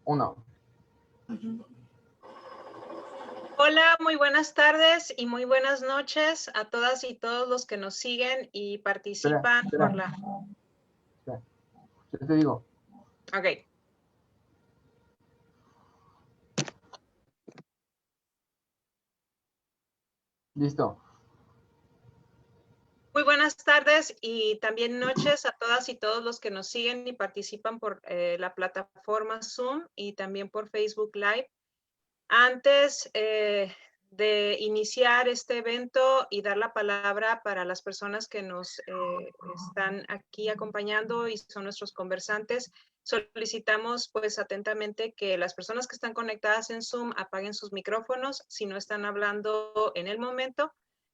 Uno. Hola, muy buenas tardes y muy buenas noches a todas y todos los que nos siguen y participan por la... Espera. Yo te digo. Ok. Listo. Muy buenas tardes y también noches a todas y todos los que nos siguen y participan por la plataforma Zoom y también por Facebook Live. Antes de iniciar este evento y dar la palabra para las personas que nos están aquí acompañando y son nuestros conversantes, solicitamos pues atentamente que las personas que están conectadas en Zoom apaguen sus micrófonos si no están hablando en el momento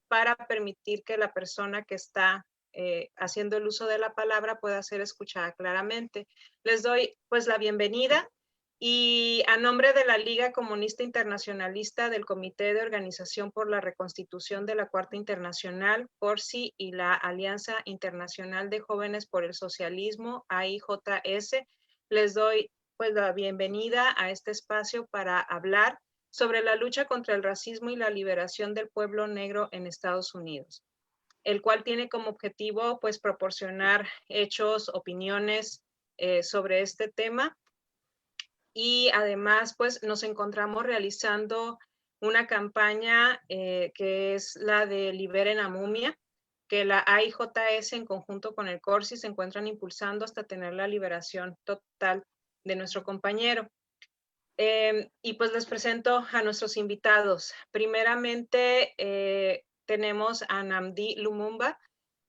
para permitir que la persona que está haciendo el uso de la palabra pueda ser escuchada claramente. Les doy pues la bienvenida. Y a nombre de la Liga Comunista Internacionalista del Comité de Organización por la Reconstitución de la Cuarta Internacional, CORSI, y la Alianza Internacional de Jóvenes por el Socialismo, AIJS, les doy pues la bienvenida a este espacio para hablar sobre la lucha contra el racismo y la liberación del pueblo negro en Estados Unidos, el cual tiene como objetivo pues proporcionar hechos, opiniones sobre este tema. Y además, pues nos encontramos realizando una campaña que es la de Liberen a Mumia, que la AIJS en conjunto con el CORSI se encuentran impulsando hasta tener la liberación total de nuestro compañero. Y pues les presento a nuestros invitados. Primeramente, tenemos a Nnamdi Lumumba,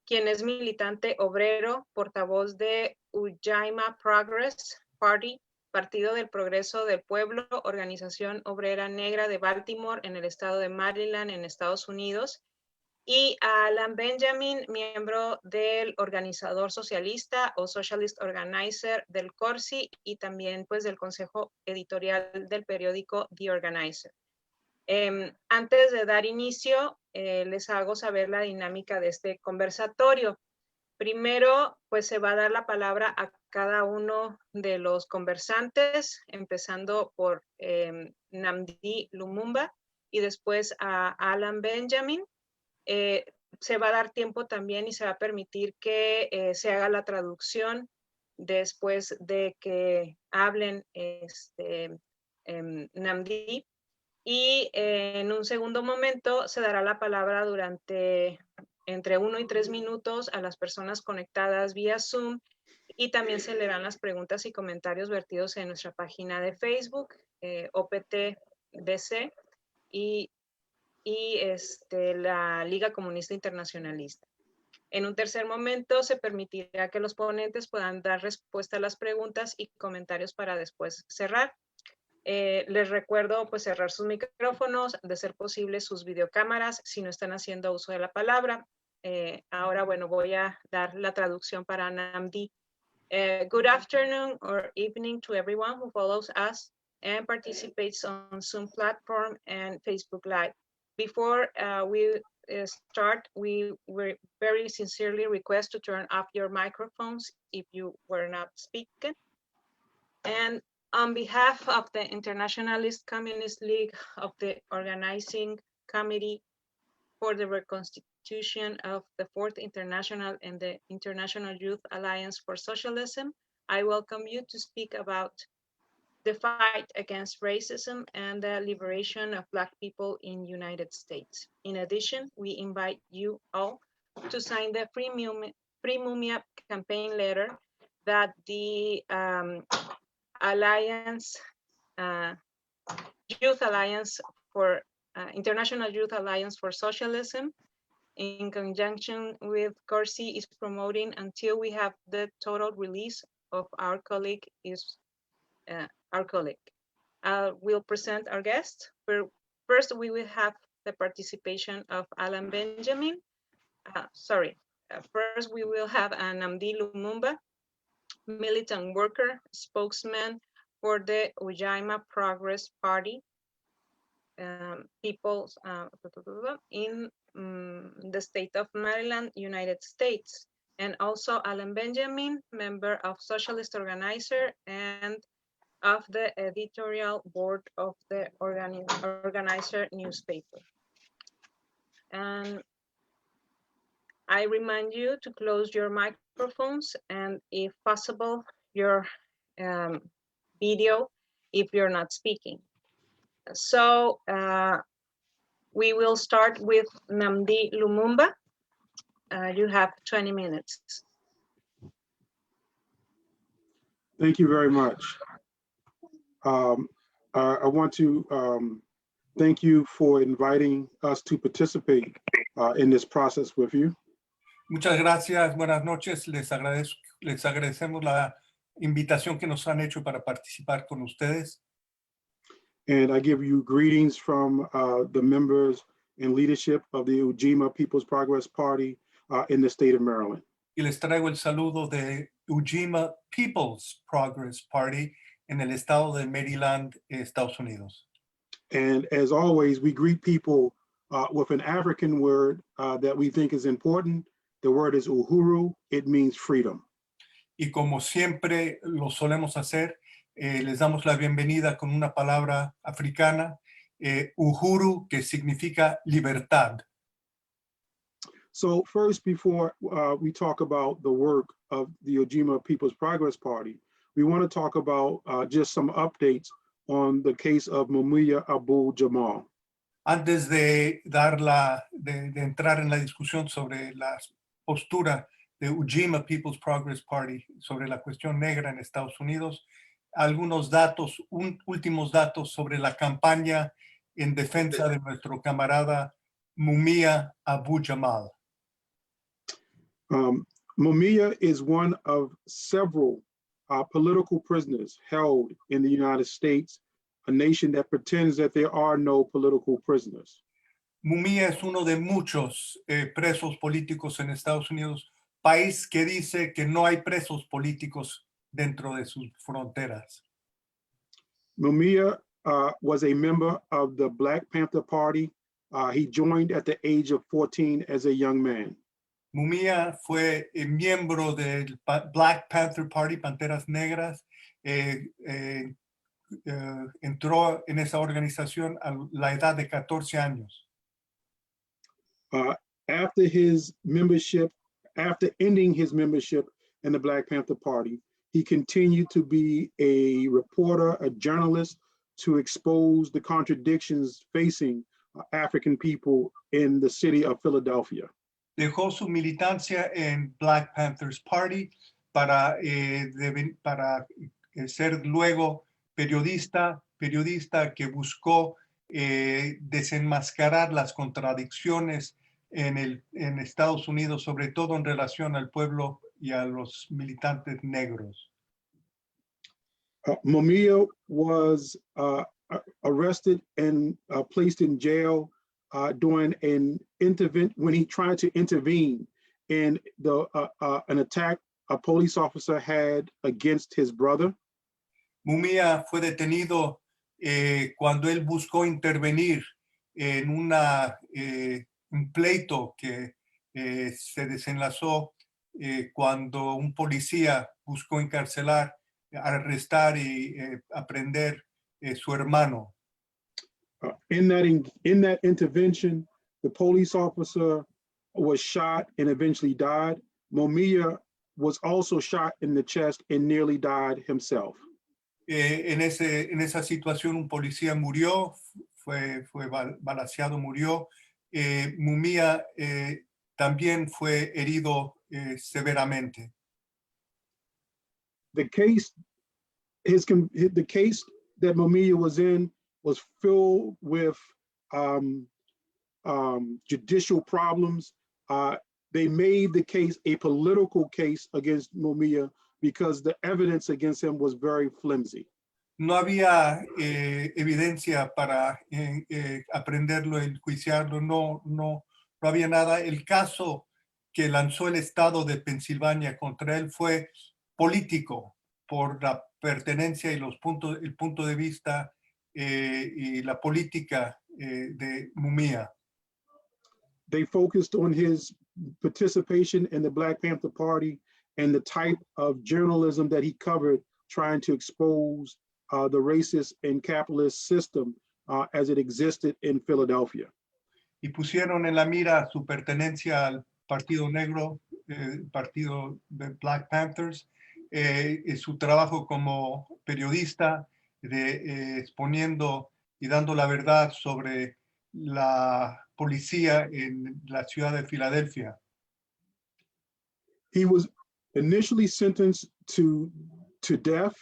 quien es militante obrero, portavoz de Ujaima Progress Party, Partido del Progreso del Pueblo, organización obrera negra de Baltimore en el estado de Maryland, en Estados Unidos, y a Alan Benjamin, miembro del organizador socialista o Socialist Organizer del CORSI y también pues del consejo editorial del periódico The Organizer. Antes de dar inicio, les hago saber la dinámica de este conversatorio. Primero, pues se va a dar la palabra a cada uno de los conversantes, empezando por Nnamdi Lumumba y después a Alan Benjamin. Se va a dar tiempo también y se va a permitir que se haga la traducción después de que hablen Nnamdi. Y en un segundo momento se dará la palabra durante entre 1 y 3 minutos a las personas conectadas vía Zoom y también se leerán las preguntas y comentarios vertidos en nuestra página de Facebook, OPTDC y la Liga Comunista Internacionalista. En un tercer momento se permitirá que los ponentes puedan dar respuesta a las preguntas y comentarios para después cerrar. Les recuerdo pues cerrar sus micrófonos, de ser posible sus videocámaras si no están haciendo uso de la palabra. Ahora, bueno, voy a dar la traducción para Nnamdi. Good afternoon or evening to everyone who follows us and participates on Zoom platform and Facebook Live. Before we start, we very sincerely request to turn off your microphones if you were not speaking. And on behalf of the Internationalist Communist League of the Organizing Committee for the Reconstitution of the Fourth International and the International Youth Alliance for Socialism, I welcome you to speak about the fight against racism and the liberation of Black people in the United States. In addition, we invite you all to sign the Free Mumia campaign letter that the Youth Alliance for International Youth Alliance for Socialism, in conjunction with CORSI, is promoting until we have the total release of our colleague. We'll present our guests. First, we will have the participation of Alan Benjamin. First, we will have Nnamdi Lumumba, militant worker, spokesman for the Ujaima Progress Party, people in the state of Maryland, United States. And also Alan Benjamin, member of Socialist Organizer and of the editorial board of the organizer newspaper. And I remind you to close your microphones and, if possible, your video if you're not speaking. So we will start with Namdi Lumumba. You have 20 minutes. Thank you very much. I want to thank you for inviting us to participate in this process with you. Muchas gracias, buenas noches. Les agradecemos la invitación que nos han hecho para participar con ustedes. And I give you greetings from the members and leadership of the Ujima People's Progress Party in the state of Maryland. Y les traigo el saludo de Ujima People's Progress Party en el estado de Maryland, Estados Unidos. And as always, we greet people with an African word that we think is important. The word is uhuru. It means freedom. Y como siempre lo solemos hacer, les damos la bienvenida con una palabra africana, uhuru, que significa libertad. So first, before we talk about the work of the Ujima People's Progress Party, we want to talk about just some updates on the case of Mumia Abu-Jamal. Antes de entrar en la discusión sobre la postura de Ujima People's Progress Party sobre la cuestión negra en Estados Unidos, algunos datos, últimos datos sobre la campaña en defensa de nuestro camarada Mumia Abu-Jamal. Mumia is one of several political prisoners held in the United States, a nation that pretends that there are no political prisoners. Mumia es uno de muchos presos políticos en Estados Unidos, país que dice que no hay presos políticos dentro de sus fronteras. Mumia was a member of the Black Panther Party. He joined at the age of 14 as a young man. Mumia fue miembro del Black Panther Party, Panteras Negras. Entró en esa organización a la edad de 14 años. After ending his membership in the Black Panther Party, he continued to be a reporter, a journalist, to expose the contradictions facing African people in the city of Philadelphia. Dejó su militancia en Black Panthers Party para ser luego periodista que buscó desenmascarar las contradicciones en Estados Unidos, sobre todo en relación al pueblo y a los militantes negros. Mumia was arrested and placed in jail when he tried to intervene in an attack a police officer had against his brother. Mumia fue detenido cuando él buscó intervenir en un pleito que se desenlazó cuando un policía buscó encarcelar, arrestar y aprender su hermano. In that intervention, the police officer was shot and eventually died. Mumia was also shot in the chest and nearly died himself. En esa situación un policía murió, fue balaceado, murió. Mumia también fue herido severamente. The case that Mumia was in was filled with judicial problems. They made the case a political case against Mumia because the evidence against him was very flimsy. No había evidencia para aprenderlo, enjuiciarlo, no había nada. El caso que lanzó el estado de Pensilvania contra él fue político por la pertenencia y el punto de vista y la política de Mumia. They focused on his participation in the Black Panther Party and the type of journalism that he covered, trying to expose the racist and capitalist system as it existed in Philadelphia. Y pusieron en la mira su pertenencia al Partido Negro, partido de Black Panthers, su trabajo como periodista, exponiendo y dando la verdad sobre la policía en la ciudad de Filadelfia. He was initially sentenced to death.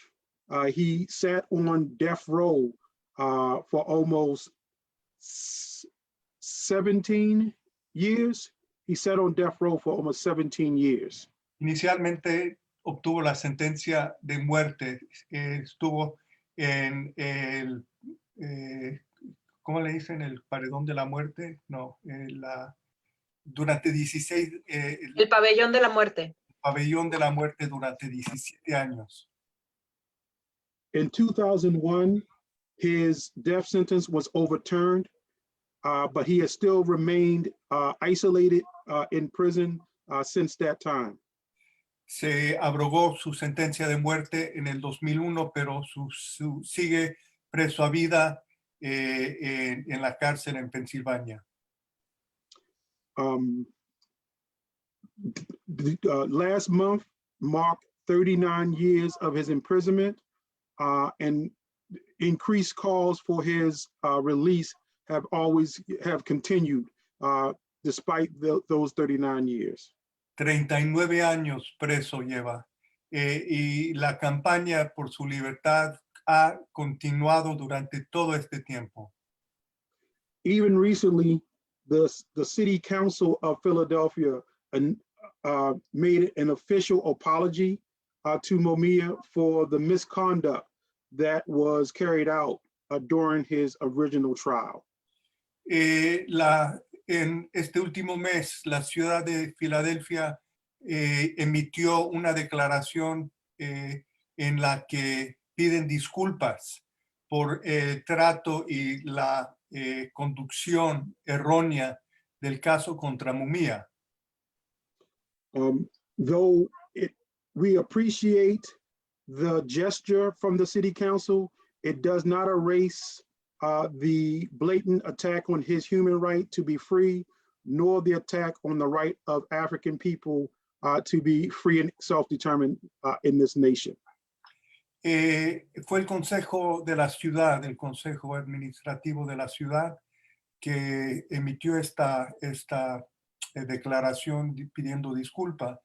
He sat on death row for almost 17 years. He sat on death row for almost 17 years. Inicialmente obtuvo la sentencia de muerte. Estuvo en el, ¿cómo le dicen? El paredón de la muerte. No, durante 16... El pabellón de la muerte. Pabellón de la muerte durante 17 años. In 2001, his death sentence was overturned, but he has still remained isolated in prison since that time. Se abrogó su sentencia de muerte en el 2001, pero sigue preso a vida en la cárcel en Pensilvania. Last month marked 39 years of his imprisonment, and increased calls for his release have continued despite those 39 years. 39 años preso lleva, y la campaña por su libertad ha continuado durante todo este tiempo. Even recently, the City Council of Philadelphia made an official apology to Mumia for the misconduct that was carried out during his original trial. En este último mes, la ciudad de Filadelfia emitió una declaración en la que piden disculpas por el trato y la conducción errónea del caso contra Mumia. Though we appreciate the gesture from the City Council, it does not erase the blatant attack on his human right to be free, nor the attack on the right of African people to be free and self-determined in this nation. Fue el Consejo de la Ciudad, el Consejo Administrativo de la Ciudad, que emitió esta declaración pidiendo disculpa.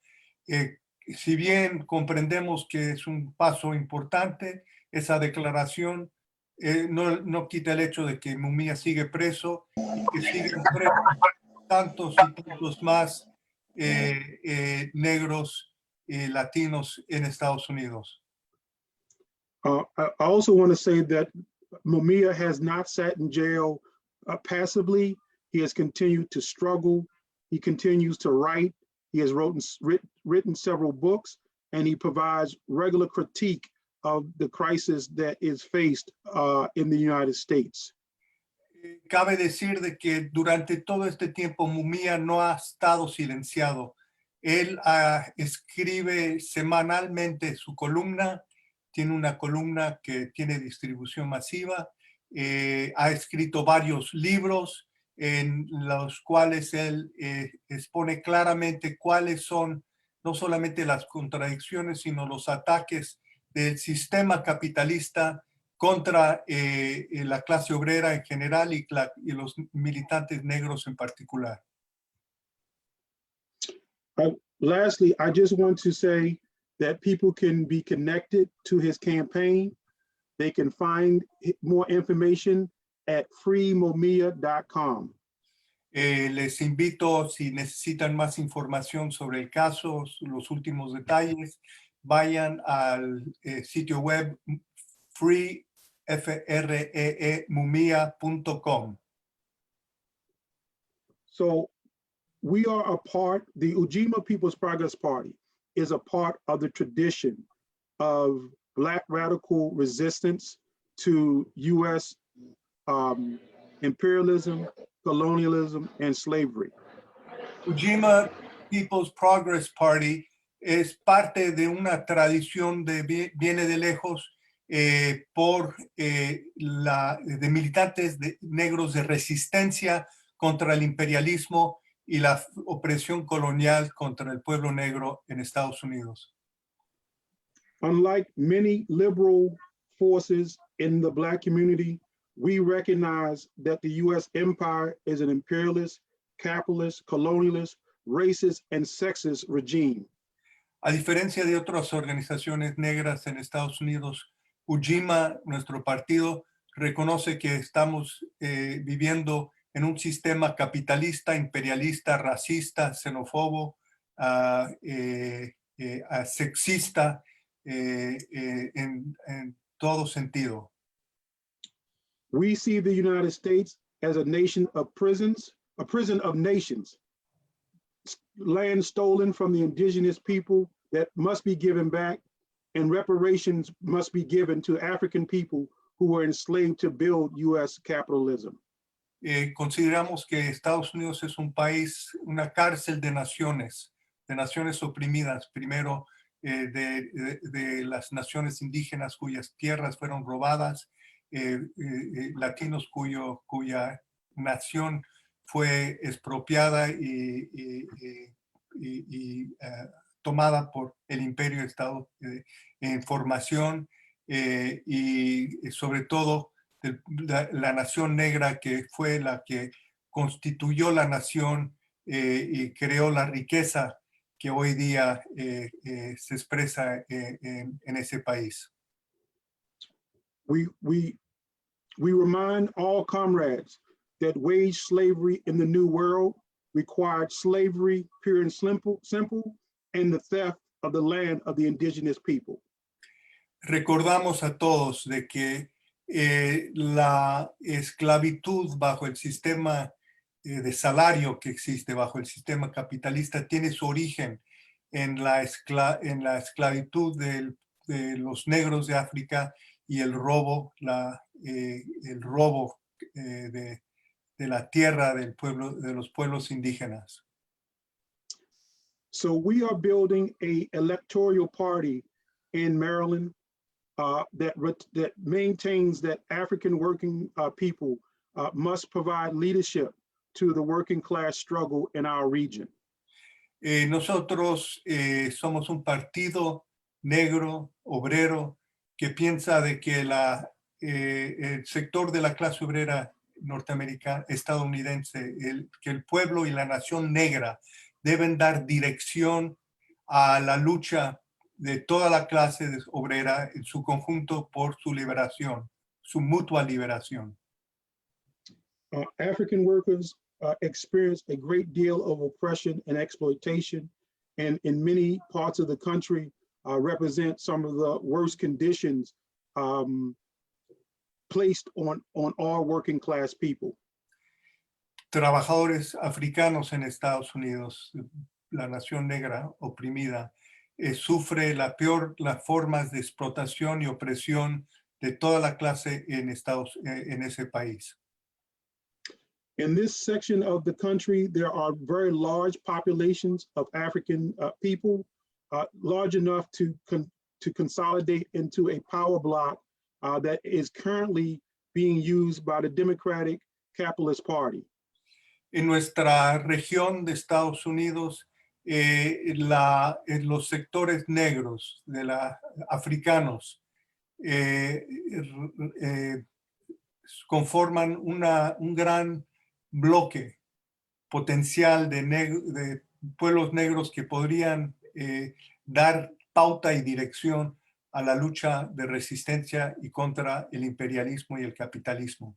Si bien comprendemos que es un paso importante, esa declaración no quita el hecho de que Mumia sigue preso y que siguen presos tantos y tantos más negros y latinos en Estados Unidos. I also want to say that Mumia has not sat in jail passively. He has continued to struggle. He continues to write. He has written several books, and he provides regular critique of the crisis that is faced in the United States. Cabe decir de que durante todo este tiempo Mumia no ha estado silenciado. Él escribe semanalmente su columna, tiene una columna que tiene distribución masiva, ha escrito varios libros en los cuales él expone claramente cuáles son no solamente las contradicciones, sino los ataques del sistema capitalista contra la clase obrera en general y los militantes negros en particular. Lastly, I just want to say that people can be connected to his campaign. They can find more information at freemumia.com. Les invito, si necesitan más información sobre el caso, los últimos detalles, vayan al sitio web freemumia.com. So we are a part, the Ujima People's Progress Party is a part of the tradition of Black radical resistance to US imperialism, colonialism, and slavery. Ujima People's Progress Party es parte de una tradición viene de lejos de militantes negros de resistencia contra el imperialismo y la opresión colonial contra el pueblo negro en Estados Unidos. Unlike many liberal forces in the Black community, we recognize that the U.S. empire is an imperialist, capitalist, colonialist, racist, and sexist regime. A diferencia de otras organizaciones negras en Estados Unidos, Ujima, nuestro partido, reconoce que estamos viviendo en un sistema capitalista, imperialista, racista, xenófobo, sexista, en todo sentido. We see the United States as a nation of prisons, a prison of nations, land stolen from the indigenous people that must be given back, and reparations must be given to African people who were enslaved to build U.S. capitalism. Consideramos que Estados Unidos es un país, una cárcel de naciones oprimidas, primero de las naciones indígenas cuyas tierras fueron robadas, latinos cuya nación fue expropiada y tomada por el imperio Estado en formación, y sobre todo la nación negra, que fue la que constituyó la nación y creó la riqueza que hoy día se expresa en ese país. We remind all comrades that wage slavery in the New World required slavery, pure and simple, and the theft of the land of the indigenous people. Recordamos a todos de que la esclavitud bajo el sistema de salario que existe, bajo el sistema capitalista, tiene su origen en la esclavitud de los negros de África y el robo de la tierra del pueblo, de los pueblos indígenas. So we are building a electoral party in Maryland that maintains that African working people must provide leadership to the working class struggle in our region. Nosotros somos un partido negro, obrero, que piensa de que el sector de la clase obrera norteamericana, estadounidense, que el pueblo y la nación negra deben dar dirección a la lucha de toda la clase obrera en su conjunto por su liberación, su mutua liberación. African workers experience a great deal of oppression and exploitation, and in many parts of the country represent some of the worst conditions placed on all working class people. Trabajadores africanos en Estados Unidos, la nación negra oprimida, sufre las formas de explotación y opresión de toda la clase en ese país. In this section of the country, there are very large populations of African people, large enough to consolidate into a power block that is currently being used by the Democratic Capitalist Party. En nuestra región de Estados Unidos, los sectores negros africanos conforman un gran bloque potencial de pueblos negros que podrían dar pauta y dirección a la lucha de resistencia y contra el imperialismo y el capitalismo.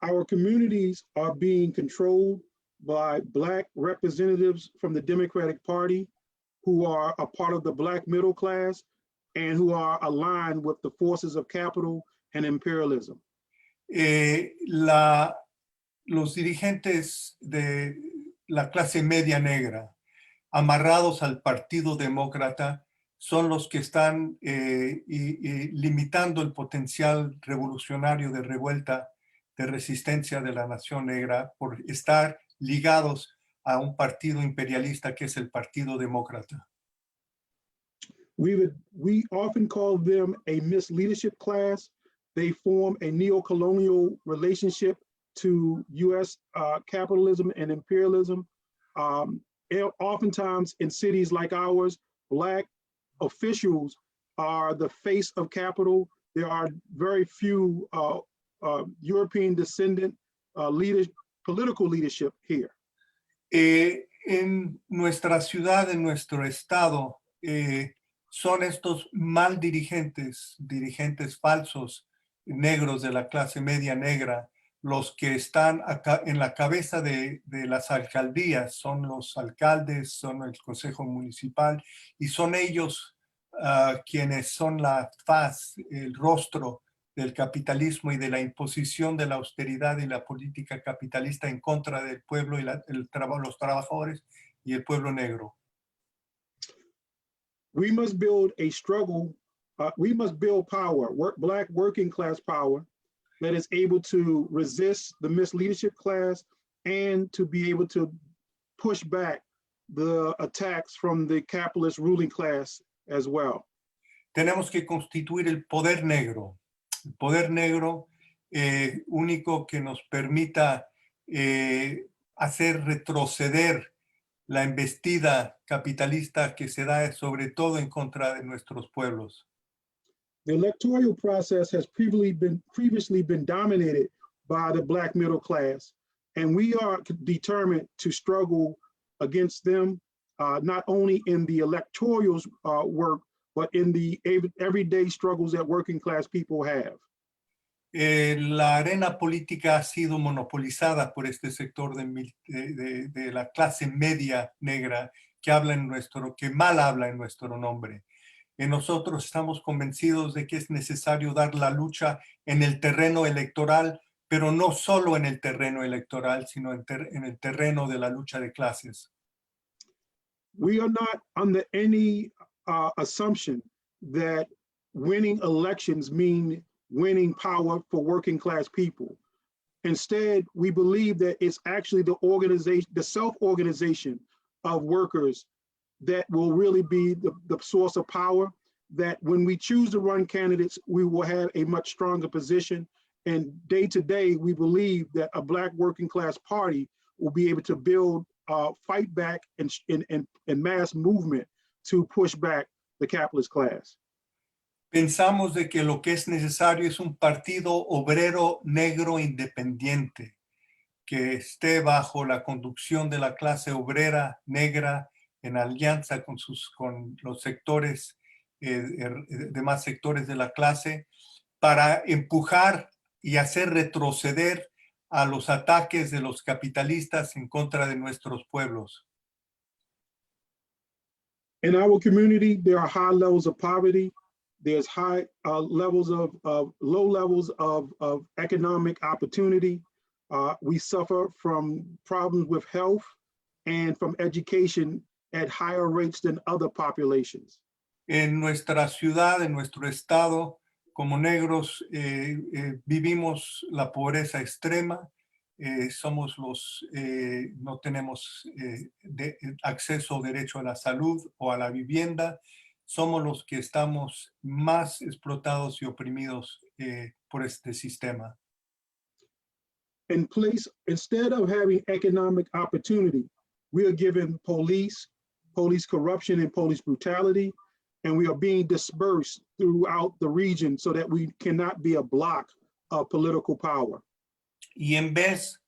Our communities are being controlled by Black representatives from the Democratic Party who are a part of the Black middle class and who are aligned with the forces of capital and imperialism. Los dirigentes de la clase media negra, amarrados al Partido Demócrata, son los que están limitando el potencial revolucionario de revuelta, de resistencia de la nación negra, por estar ligados a un partido imperialista que es el Partido Demócrata. we often call them a misleadership class. They form a neo-colonial relationship to US capitalism and imperialism. Oftentimes in cities like ours, Black officials are the face of capital. There are very few European descendant political leadership here. En nuestra ciudad, en nuestro estado, son estos mal dirigentes falsos, negros de la clase media negra, los que están acá en la cabeza de las alcaldías, son los alcaldes, son el consejo municipal, y son ellos quienes son la faz, el rostro del capitalismo y de la imposición de la austeridad y la política capitalista en contra del pueblo y los trabajadores y el pueblo negro. We must build a struggle, we must build power, Black working class power that is able to resist the misleadership class and to be able to push back the attacks from the capitalist ruling class as well. Tenemos que constituir el poder negro único que nos permita hacer retroceder la embestida capitalista que se da sobre todo en contra de nuestros pueblos. The electoral process has previously been dominated by the Black middle class, and we are determined to struggle against them, not only in the electoral work, but in the everyday struggles that working class people have. La arena política ha sido monopolizada por este sector de la clase media negra que mal habla en nuestro nombre. Nosotros estamos convencidos de que es necesario dar la lucha en el terreno electoral, pero no solo en el terreno electoral, sino en el terreno de la lucha de clases. We are not under any assumption that winning elections mean winning power for working class people. Instead, we believe that it's actually the organization, the self-organization of workers that will really be the source of power, that when we choose to run candidates, we will have a much stronger position. And day to day, we believe that a Black working class party will be able to build, fight back and mass movement to push back the capitalist class. Pensamos de que lo que es necesario es un partido obrero negro independiente que esté bajo la conducción de la clase obrera negra en alianza con los sectores, demás sectores de la clase, para empujar y hacer retroceder a los ataques de los capitalistas en contra de nuestros pueblos. In our community, there are high levels of poverty. There's high levels of low levels of economic opportunity. We suffer from problems with health and from education at higher rates than other populations. En nuestra ciudad, en nuestro estado, como negros, vivimos la pobreza extrema. No tenemos acceso o derecho a la salud o a la vivienda. Somos los que estamos más explotados y oprimidos por este sistema. Instead of having economic opportunity, we are given police corruption and police brutality, and we are being dispersed throughout the region so that we cannot be a block of political power. Y en vez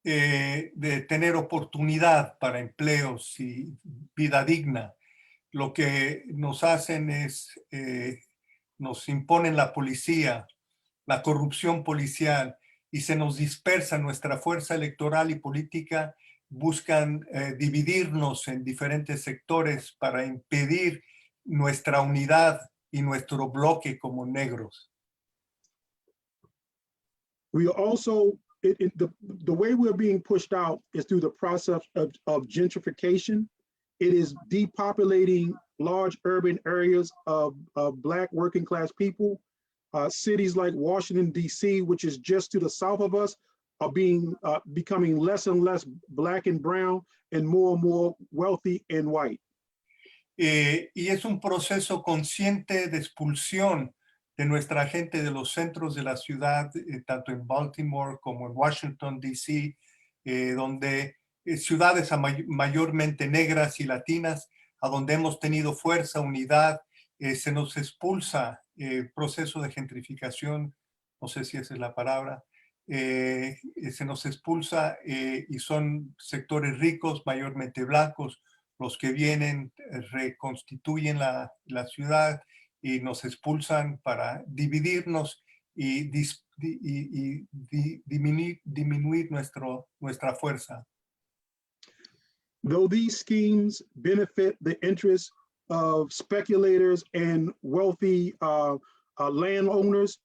de tener oportunidad para empleos y vida digna, lo que nos hacen es, nos imponen la policía, la corrupción policial, y se nos dispersa nuestra fuerza electoral y política. Buscan dividirnos en diferentes sectores para impedir nuestra unidad y nuestro bloque como negros. We also, the way we're being pushed out is through the process of gentrification. It is depopulating large urban areas of Black working class people. Cities like Washington, D.C., which is just to the south of us, are becoming less and less Black and brown and more wealthy and white. y es un proceso consciente de expulsión de nuestra gente de los centros de la ciudad, tanto en Baltimore como en Washington, D.C., donde ciudades mayormente negras y latinas, a donde hemos tenido fuerza, unidad, se nos expulsa, proceso de gentrificación, no sé si esa es la palabra, se nos expulsa y son sectores ricos, mayormente blancos, los que vienen, reconstituyen la ciudad y nos expulsan para dividirnos y disminuir nuestra fuerza. Though these schemes benefit the interests of speculators and wealthy landowners,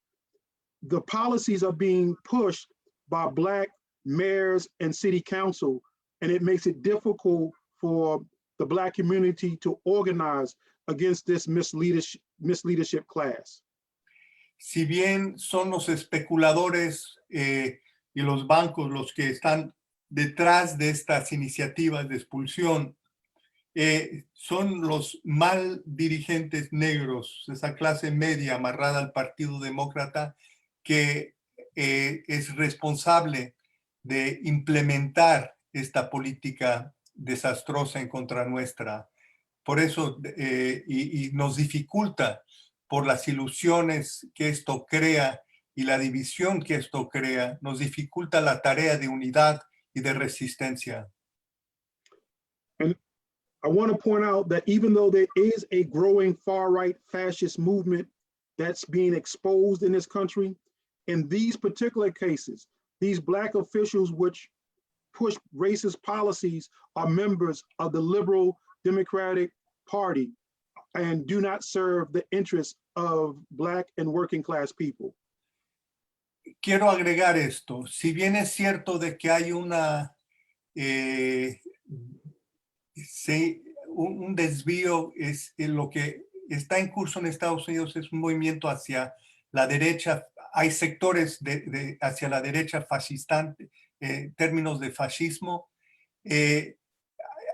the policies are being pushed by Black mayors and city council, and it makes it difficult for the Black community to organize against this misleadership class. Si bien son los especuladores y los bancos los que están detrás de estas iniciativas de expulsión, son los mal dirigentes negros, esa clase media amarrada al Partido Demócrata, que es responsable de implementar esta política desastrosa en contra nuestra. Por eso, y nos dificulta por las ilusiones que esto crea y la división que esto crea, nos dificulta la tarea de unidad y de resistencia. And I want to point out that even though there is a growing far-right fascist movement that's being exposed in this country, in these particular cases, these Black officials which push racist policies are members of the liberal Democratic Party and do not serve the interests of Black and working class people. Quiero agregar esto. Si bien es cierto de que hay un desvío, es lo que está en curso en Estados Unidos es un movimiento hacia la derecha. Hay sectores hacia la derecha fascistante, términos de fascismo.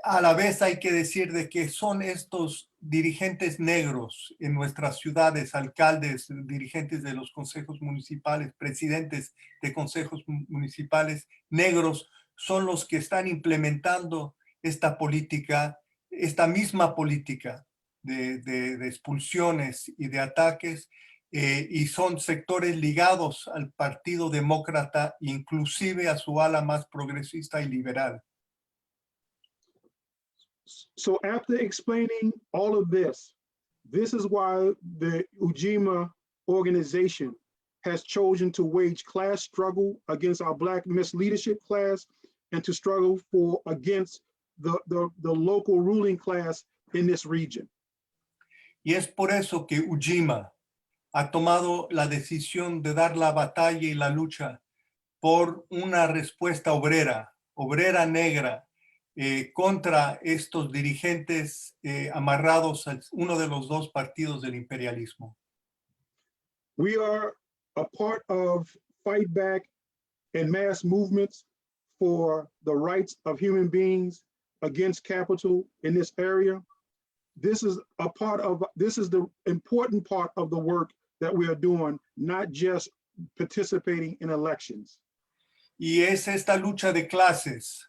A la vez hay que decir de que son estos dirigentes negros en nuestras ciudades, alcaldes, dirigentes de los consejos municipales, presidentes de consejos municipales negros, son los que están implementando esta política, esta misma política de expulsiones y de ataques, y son sectores ligados al Partido Demócrata, inclusive a su ala más progresista y liberal. So after explaining all of this, this is why the Ujima organization has chosen to wage class struggle against our Black misleadership class and to struggle against the local ruling class in this region. Y es por eso que Ujima ha tomado la decisión de dar la batalla y la lucha por una respuesta obrera negra, contra estos dirigentes amarrados a uno de los dos partidos del imperialismo. We are a part of fight back and mass movements for the rights of human beings against capital in this area. This is the important part of the work that we are doing, not just participating in elections. Y es esta lucha de clases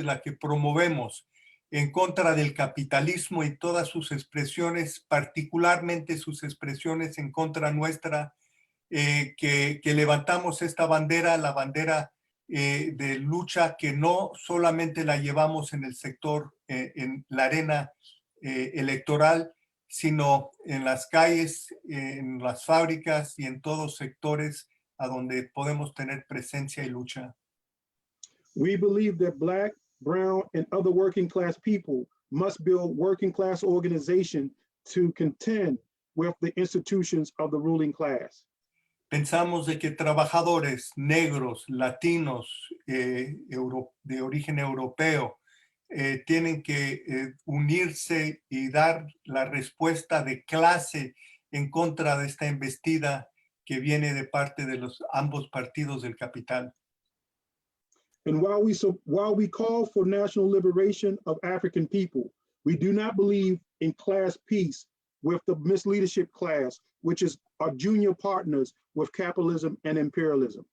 la que promovemos en contra del capitalismo y todas sus expresiones, particularmente sus expresiones en contra nuestra, que levantamos esta bandera, la bandera de lucha que no solamente la llevamos en el sector, en la arena electoral, sino en las calles, en las fábricas y en todos sectores a donde podemos tener presencia y lucha. We believe that Black, brown, and other working class people must build working class organization to contend with the institutions of the ruling class. Pensamos de que trabajadores negros, latinos, de origen europeo, tienen que unirse y dar la respuesta de clase en contra de esta embestida que viene de parte de ambos partidos del capital. And while we call for national liberation of African people, We do not believe in class peace with the misleadership class, which is our junior partners with capitalism and imperialism.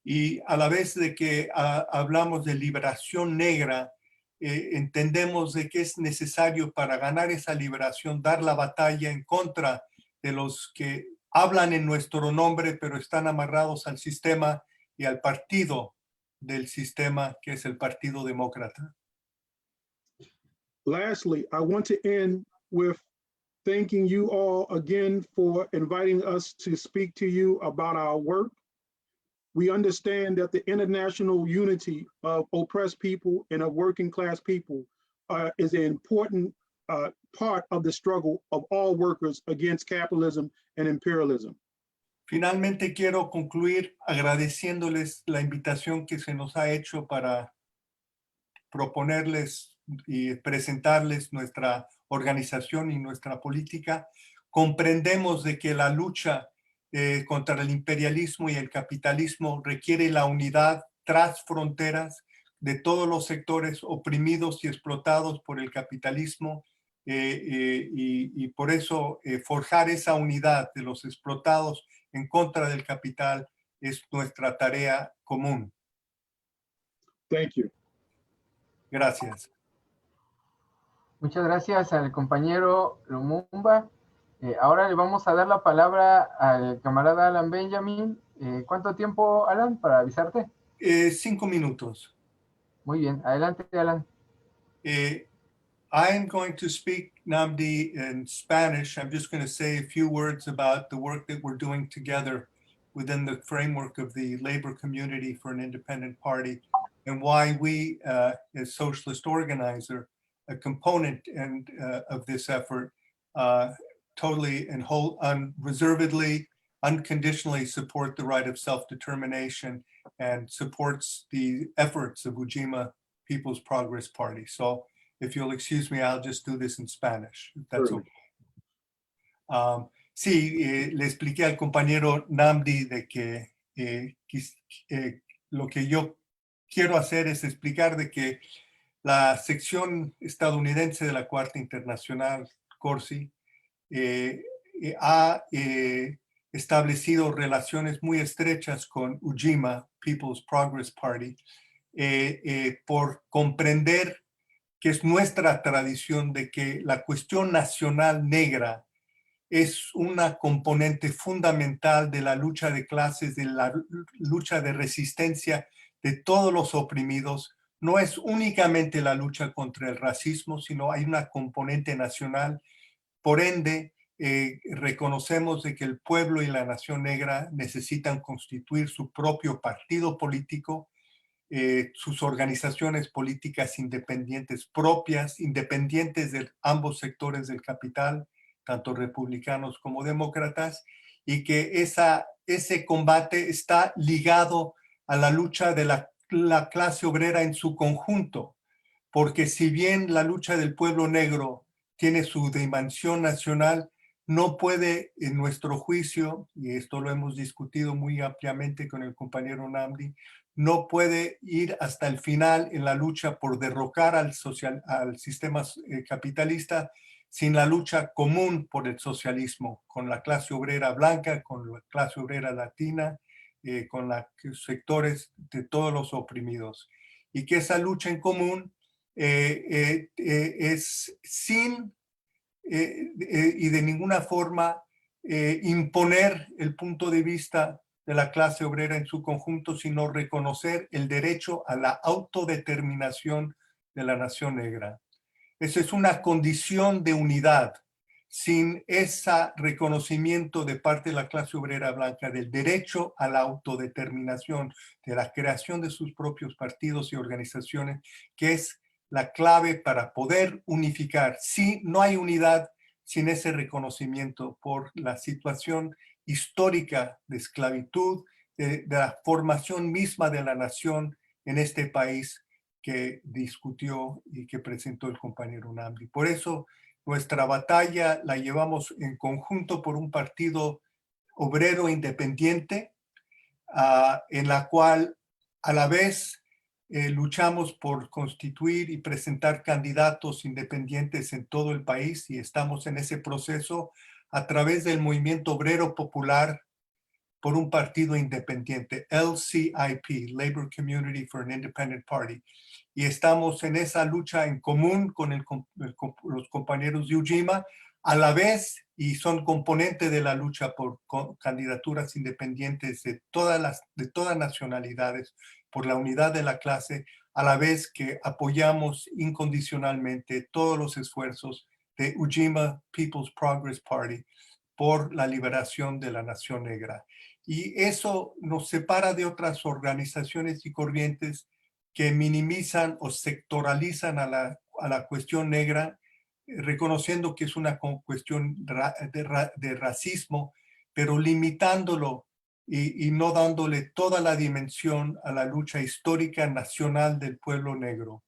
Y a la vez de que hablamos de liberación negra, entendemos de que es necesario para ganar esa liberación dar la batalla en contra de los que hablan en nuestro nombre, pero están amarrados al sistema y al partido del sistema, que es el Partido Demócrata. Lastly, I want to end with thanking you all again for inviting us to speak to you about our work. We understand that the international unity of oppressed people and of working class people is an important part of the struggle of all workers against capitalism and imperialism. Finalmente quiero concluir agradeciéndoles la invitación que se nos ha hecho para proponerles y presentarles nuestra organización y nuestra política. Comprendemos de que la lucha contra el imperialismo y el capitalismo requiere la unidad tras fronteras de todos los sectores oprimidos y explotados por el capitalismo y por eso forjar esa unidad de los explotados en contra del capital es nuestra tarea común. Thank you. Gracias. Muchas gracias al compañero Lumumba. Ahora le vamos a dar la palabra al camarada Alan Benjamin. ¿Cuánto tiempo, Alan, para avisarte? 5 minutos. Muy bien, adelante, Alan. I am going to speak, Namdi, in Spanish. I'm just going to say a few words about the work that we're doing together within the framework of the Labor Community for an Independent Party and why we, as Socialist Organizer, a component of this effort, totally and unreservedly, unconditionally support the right of self-determination and supports the efforts of Ujima People's Progress Party. So if you'll excuse me, I'll just do this in Spanish, if that's Sure. okay. Sí, le expliqué al compañero Namdi de que lo que yo quiero hacer es explicar de que la sección estadounidense de la Cuarta Internacional, CORSI, ha establecido relaciones muy estrechas con Ujima, People's Progress Party, por comprender que es nuestra tradición de que la cuestión nacional negra es una componente fundamental de la lucha de clases, de la lucha de resistencia de todos los oprimidos. No es únicamente la lucha contra el racismo, sino hay una componente nacional. Por ende, reconocemos de que el pueblo y la nación negra necesitan constituir su propio partido político, sus organizaciones políticas independientes propias, independientes de ambos sectores del capital, tanto republicanos como demócratas, y que ese combate está ligado a la lucha de la clase obrera en su conjunto, porque si bien la lucha del pueblo negro tiene su dimensión nacional, no puede, en nuestro juicio, y esto lo hemos discutido muy ampliamente con el compañero Namdi, no puede ir hasta el final en la lucha por derrocar al sistema capitalista sin la lucha común por el socialismo, con la clase obrera blanca, con la clase obrera latina, con los sectores de todos los oprimidos. Y que esa lucha en común es sin y de ninguna forma imponer el punto de vista de la clase obrera en su conjunto, sino reconocer el derecho a la autodeterminación de la nación negra. Esa es una condición de unidad. Sin ese reconocimiento de parte de la clase obrera blanca del derecho a la autodeterminación, de la creación de sus propios partidos y organizaciones, que es la clave para poder unificar. Sí, no hay unidad sin ese reconocimiento por la situación histórica de esclavitud, de la formación misma de la nación en este país que discutió y que presentó el compañero Namdi. Por eso nuestra batalla la llevamos en conjunto por un partido obrero independiente, en la cual a la vez luchamos por constituir y presentar candidatos independientes en todo el país y estamos en ese proceso a través del Movimiento Obrero Popular por un partido independiente, LCIP, Labor Community for an Independent Party. Y estamos en esa lucha en común con los compañeros de Ujima, a la vez, y son componente de la lucha por candidaturas independientes de todas nacionalidades, por la unidad de la clase, a la vez que apoyamos incondicionalmente todos los esfuerzos de Ujima People's Progress Party por la liberación de la nación negra. Y eso nos separa de otras organizaciones y corrientes que minimizan o sectoralizan a la cuestión negra, reconociendo que es una cuestión de racismo, pero limitándolo y no dándole toda la dimensión a la lucha histórica nacional del pueblo negro.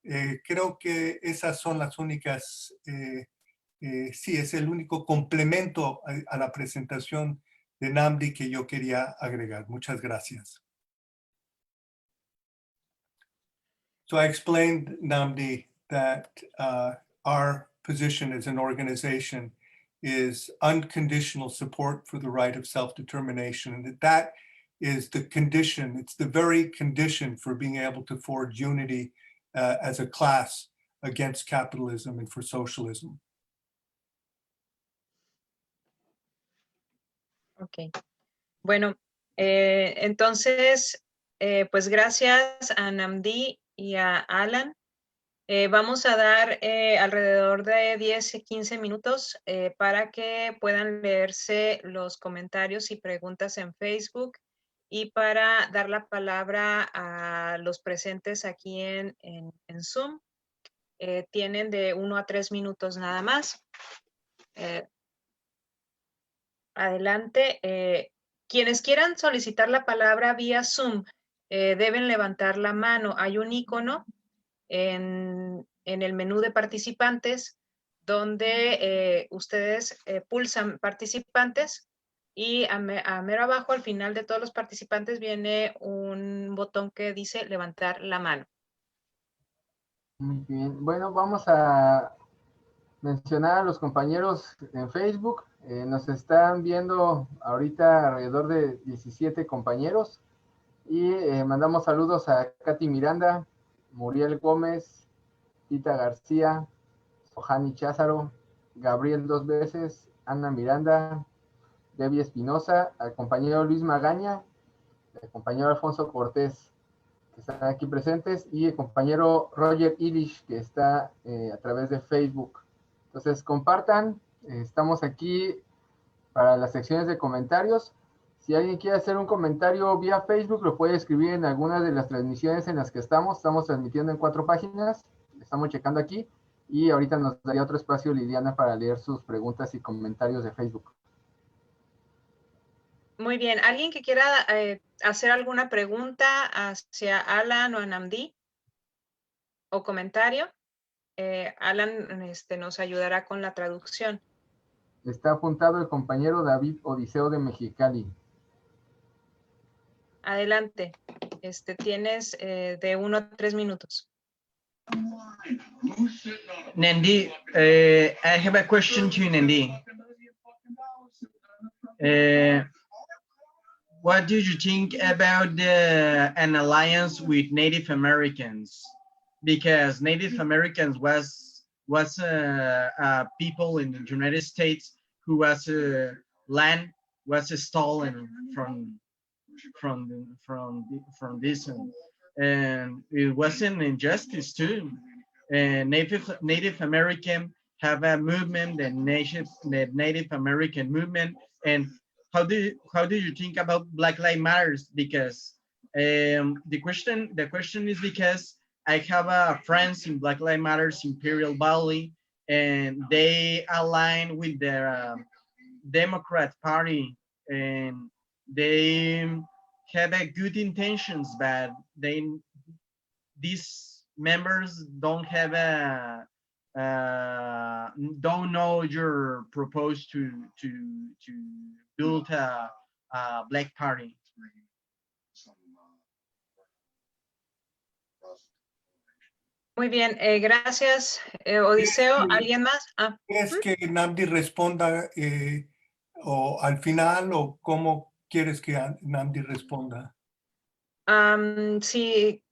Creo que esas son las únicas, sí, es el único complemento a la presentación de Nnamdi que yo quería agregar. Muchas gracias. So I explained, Nnamdi, that our position as an organization is unconditional support for the right of self-determination, and that is the condition, it's the very condition for being able to forge unity as a class against capitalism and for socialism. Ok. Bueno, entonces, pues gracias a Nnamdi y a Alan. Vamos a dar alrededor de 10 15 minutos para que puedan leerse los comentarios y preguntas en Facebook y para dar la palabra a los presentes aquí en Zoom. Tienen de 1 a 3 minutos nada más. Adelante. Quienes quieran solicitar la palabra vía Zoom deben levantar la mano. Hay un icono en el menú de participantes donde ustedes pulsan participantes y a mero abajo al final de todos los participantes viene un botón que dice levantar la mano. Muy bien. Bueno, vamos a mencionar a los compañeros en Facebook. Nos están viendo ahorita alrededor de 17 compañeros y mandamos saludos a Katy Miranda, Muriel Gómez, Tita García, Sohani Cházaro, Gabriel 2 veces, Ana Miranda, Debbie Espinosa, al compañero Luis Magaña, al compañero Alfonso Cortés, que están aquí presentes, y el compañero Roger Ilish, que está a través de Facebook. Entonces, compartan, estamos aquí para las secciones de comentarios. Si alguien quiere hacer un comentario vía Facebook, lo puede escribir en alguna de las transmisiones en las que estamos. Estamos transmitiendo en 4 páginas, estamos checando aquí, y ahorita nos daría otro espacio Liliana para leer sus preguntas y comentarios de Facebook. Muy bien. ¿Alguien que quiera hacer alguna pregunta hacia Alan o a Nnamdi? ¿O comentario? Alan nos ayudará con la traducción. Está apuntado el compañero David Odiseo de Mexicali. Adelante. Tienes de 1 a 3 minutos. Nnamdi, I have a question to you, Nnamdi. What do you think about an alliance with Native Americans? Because Native Americans was people in the United States who was land was stolen from this, and it was an injustice too. And Native American have a movement, the Native American movement, and how do you think about Black Lives Matters? Because the question is because I have friends in Black Lives Matters Imperial Valley, and they align with the Democrat Party, and they have a good intentions, but these members don't have don't know you're proposed to build a Black Party. Muy bien, gracias, Odiseo. Sí. ¿Alguien más? Ah, ¿Quieres que Nnamdi responda o al final o cómo quieres que Nnamdi responda? si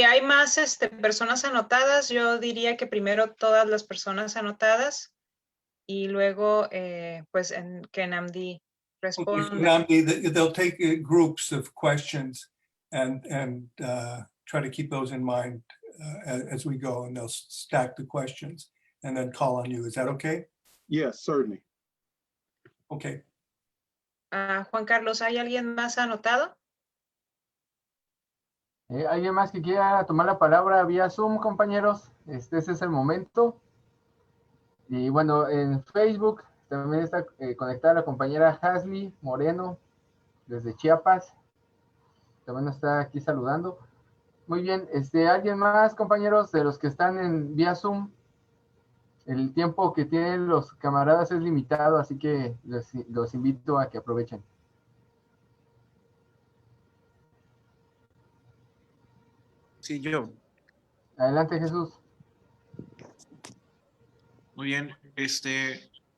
hay más personas anotadas, yo diría que primero todas las personas anotadas y luego pues que Nnamdi Okay, so responda. Nnamdi, they'll take groups of questions and try to keep those in mind as we go, and they'll stack the questions and then call on you. Is that okay? Yes, certainly. Okay. Juan Carlos, ¿hay alguien más anotado? ¿Alguien más que quiera tomar la palabra vía Zoom, compañeros? Ese es el momento. Y bueno, en Facebook también está conectada la compañera Hasley Moreno, desde Chiapas. También nos está aquí saludando. Muy bien, ¿alguien más, compañeros, de los que están en vía Zoom? El tiempo que tienen los camaradas es limitado, así que los invito a que aprovechen. Sí, yo. Adelante, Jesús. Muy bien.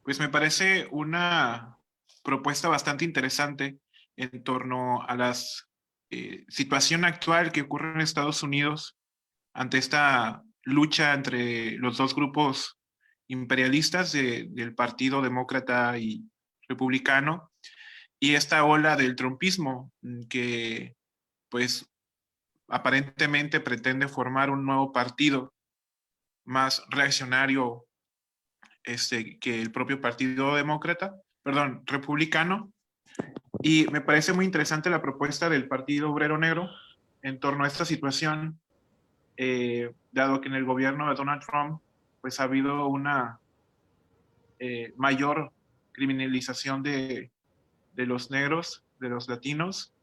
Pues me parece una propuesta bastante interesante en torno a la situación actual que ocurre en Estados Unidos ante esta lucha entre los dos grupos imperialistas del Partido Demócrata y Republicano y esta ola del trumpismo que pues aparentemente pretende formar un nuevo partido más reaccionario que el propio Partido Republicano. Y me parece muy interesante la propuesta del Partido Obrero Negro en torno a esta situación, dado que en el gobierno de Donald Trump pues ha habido una mayor criminalización de los negros, de los latinos,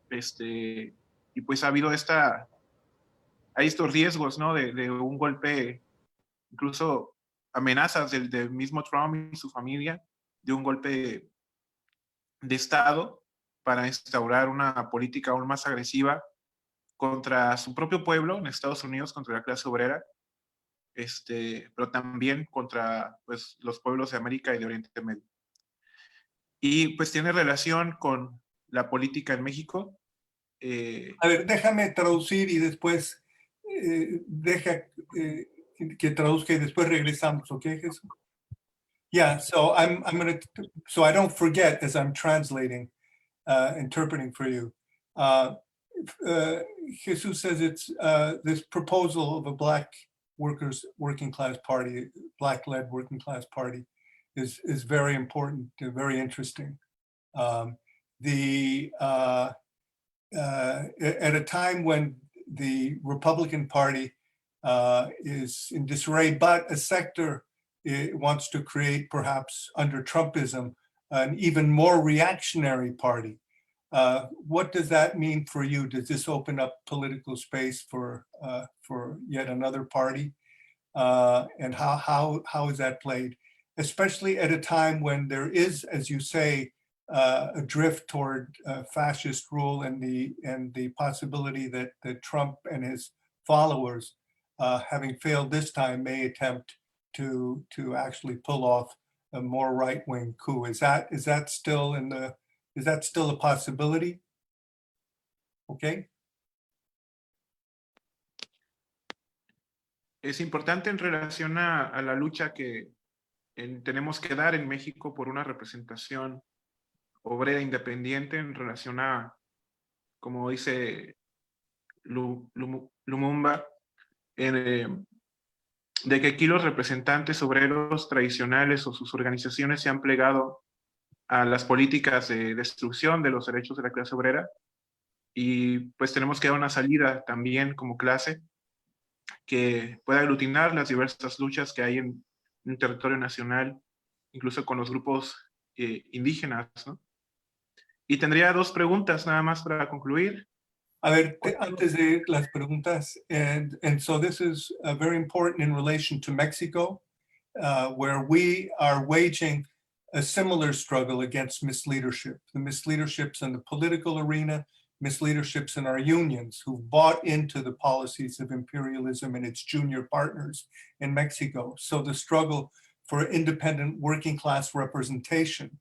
y pues ha habido hay estos riesgos, ¿no? De un golpe, incluso amenazas del mismo Trump y su familia, de un golpe de Estado para instaurar una política aún más agresiva contra su propio pueblo en Estados Unidos, contra la clase obrera, pero también contra pues, los pueblos de América y de Oriente Medio. Y pues tiene relación con la política en México. A ver, déjame traducir y después deja que traduzca y después regresamos, ¿ok, Jesús? Yeah, so so I don't forget as I'm translating, interpreting for you. Jesus says it's this proposal of a Black working class party, Black-led working class party, is very important, very interesting. At a time when the Republican Party is in disarray, but a sector wants to create, perhaps under Trumpism, an even more reactionary party. What does that mean for you? Does this open up political space for yet another party? And how is that played? Especially at a time when there is, as you say, a drift toward fascist rule and the possibility that Trump and his followers, having failed this time, may attempt to actually pull off a more right-wing coup. Is that still a possibility? Okay. Es importante en relación a la lucha que tenemos que dar en México por una representación obrera independiente en relación a, como dice Lumumba, de que aquí los representantes obreros tradicionales o sus organizaciones se han plegado a las políticas de destrucción de los derechos de la clase obrera y pues tenemos que dar una salida también como clase que pueda aglutinar las diversas luchas que hay en un territorio nacional, incluso con los grupos indígenas, ¿no? Y tendría dos preguntas nada más para concluir. A ver, antes de las preguntas, and so this is very important in relation to Mexico, where we are waging a similar struggle against misleadership. The misleaderships in the political arena, misleaderships in our unions who bought into the policies of imperialism and its junior partners in Mexico. So the struggle for independent working class representation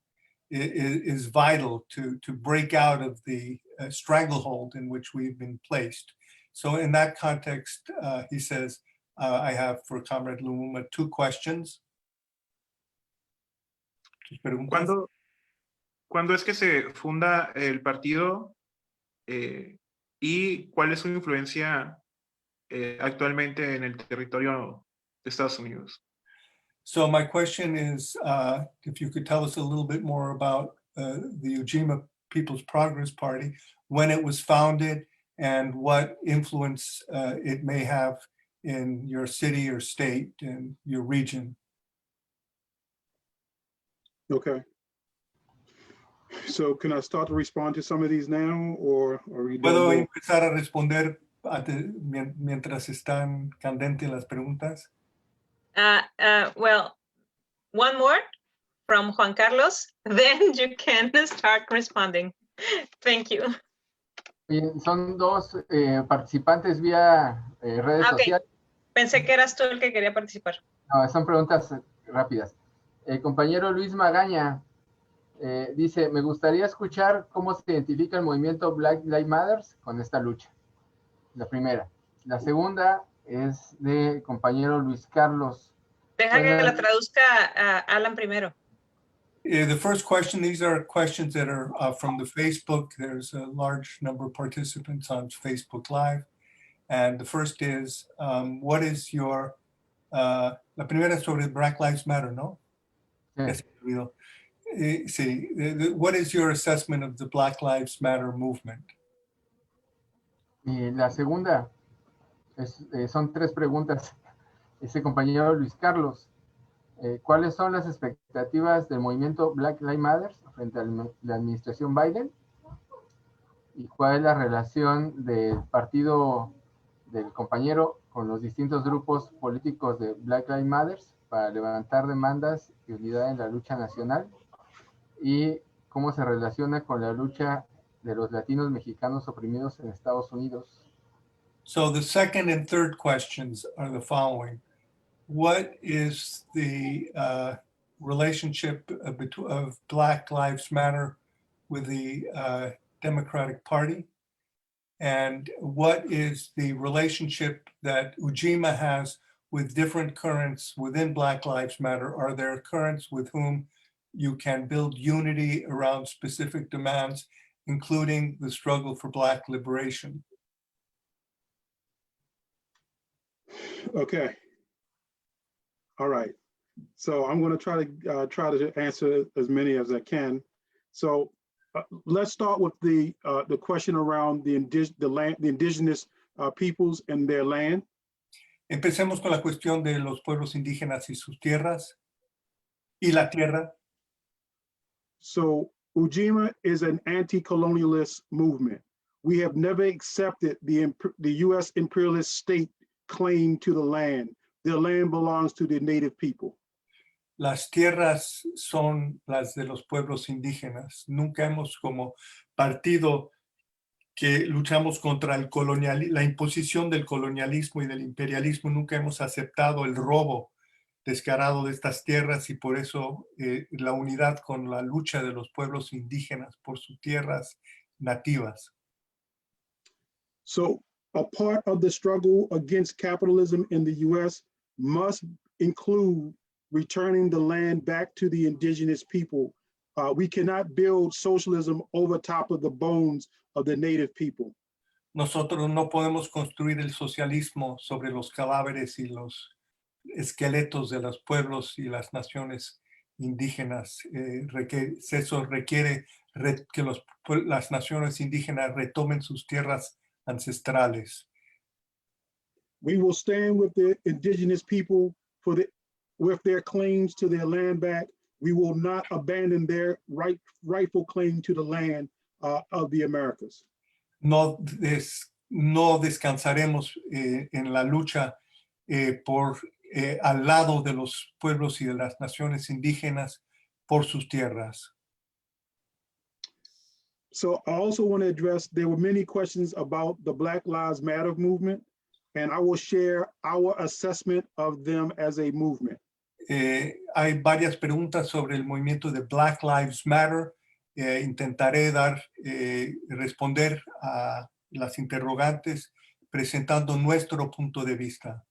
is vital to break out of the stranglehold in which we've been placed. So in that context, he says, I have for Comrade Lumumba 2 questions. ¿Cuándo es que se funda el partido y cuál es su influencia actualmente en el territorio de Estados Unidos? So my question is, if you could tell us a little bit more about the Ujima People's Progress Party, when it was founded, and what influence it may have in your city or state and your region. Okay. So can I start to respond to some of these now, or are we done? ¿Puedo empezar a responder mientras están candentes las preguntas? Well, one more from Juan Carlos, then you can start responding. Thank you. Bien, son dos participantes vía redes sociales. Pensé que eras tú el que quería participar. No, son preguntas rápidas. El compañero Luis Magaña dice, me gustaría escuchar cómo se identifica el movimiento Black Lives Matter con esta lucha. La primera. La segunda es del compañero Luis Carlos. Deja que la traduzca a Alan primero. The first question, these are questions that are from the Facebook. There's a large number of participants on Facebook Live. And the first is, what is your, la primera es sobre Black Lives Matter, ¿no? Sí. What is your assessment of the Black Lives Matter movement? Y la segunda, son 3 preguntas. Ese compañero Luis Carlos, ¿cuáles son las expectativas del movimiento Black Lives Matter frente a la administración Biden? ¿Y cuál es la relación del partido del compañero con los distintos grupos políticos de Black Lives Matter para levantar demandas y unidad en la lucha nacional? ¿Y cómo se relaciona con la lucha de los latinos mexicanos oprimidos en Estados Unidos? So the second and third questions are the following. What is the relationship of Black Lives Matter with the Democratic Party? And what is the relationship that Ujima has with different currents within Black Lives Matter? Are there currents with whom you can build unity around specific demands, including the struggle for Black liberation? Okay. All right. So I'm going to try to answer as many as I can. So let's start with the question around the indigenous peoples and their land. Empecemos con la cuestión de los pueblos indígenas y sus tierras y la tierra. So Ujima is an anti-colonialist movement. We have never accepted the U.S. imperialist state claim to the land. The land belongs to the native people. Las tierras son las de los pueblos indígenas. Nunca hemos, como partido que luchamos contra el la imposición del colonialismo y del imperialismo, nunca hemos aceptado el robo descarado de estas tierras, y por eso la unidad con la lucha de los pueblos indígenas por sus tierras nativas. So a part of the struggle against capitalism in the U.S. must include returning the land back to the indigenous people. We cannot build socialism over top of the bones of the native people. Nosotros no podemos construir el socialismo sobre los cadáveres y los esqueletos de los pueblos y las naciones indígenas. Eso requiere que las naciones indígenas retomen sus tierras ancestrales. We will stand with the indigenous people with their claims to their land back. We will not abandon their rightful claim to the land of the Americas. No descansaremos en la lucha al lado de los pueblos y de las naciones indígenas por sus tierras. So I also want to address, there were many questions about the Black Lives Matter movement, and I will share our assessment of them as a movement. Hay varias preguntas sobre el movimiento de Black Lives Matter. Intentaré responder a las interrogantes presentando nuestro punto de vista.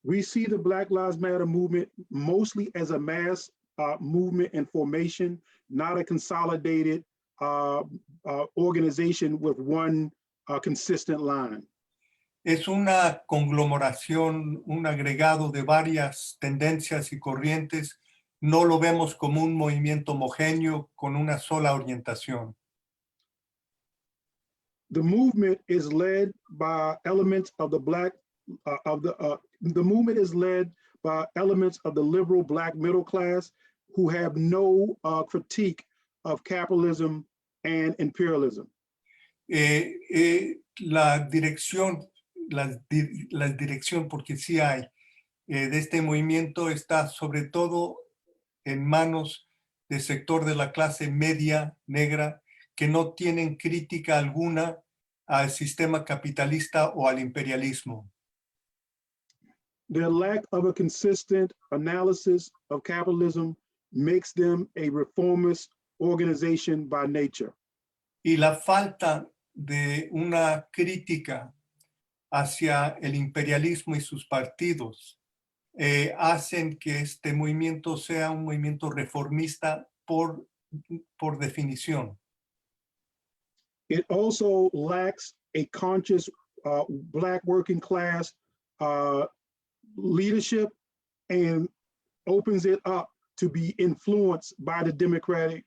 We see the Black Lives Matter movement mostly as a mass movement and formation, not a consolidated organization with one consistent line. Es una conglomeración, un agregado de varias tendencias y corrientes. No lo vemos como un movimiento homogéneo con una sola orientación. The movement is led by elements of the the movement is led by elements of the liberal Black middle class who have no critique of capitalism and imperialism. La dirección, porque sí hay, de este movimiento está sobre todo en manos del sector de la clase media negra que no tienen crítica alguna al sistema capitalista o al imperialismo. Their lack of a consistent analysis of capitalism makes them a reformist organization by nature. Y la falta de una crítica hacia el imperialismo y sus partidos hacen que este movimiento sea un movimiento reformista por definición. It also lacks a conscious Black working class leadership and opens it up to be influenced by the Democratic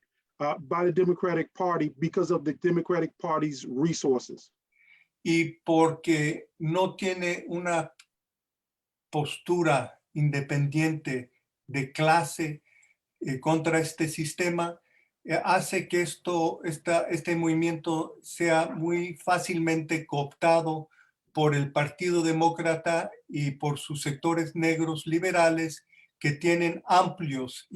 Party because of the Democratic Party's resources. Y porque no tiene una postura independiente de clase contra este sistema, hace que este movimiento sea muy fácilmente cooptado por el Partido Demócrata y por sus sectores negros liberales que tienen amplios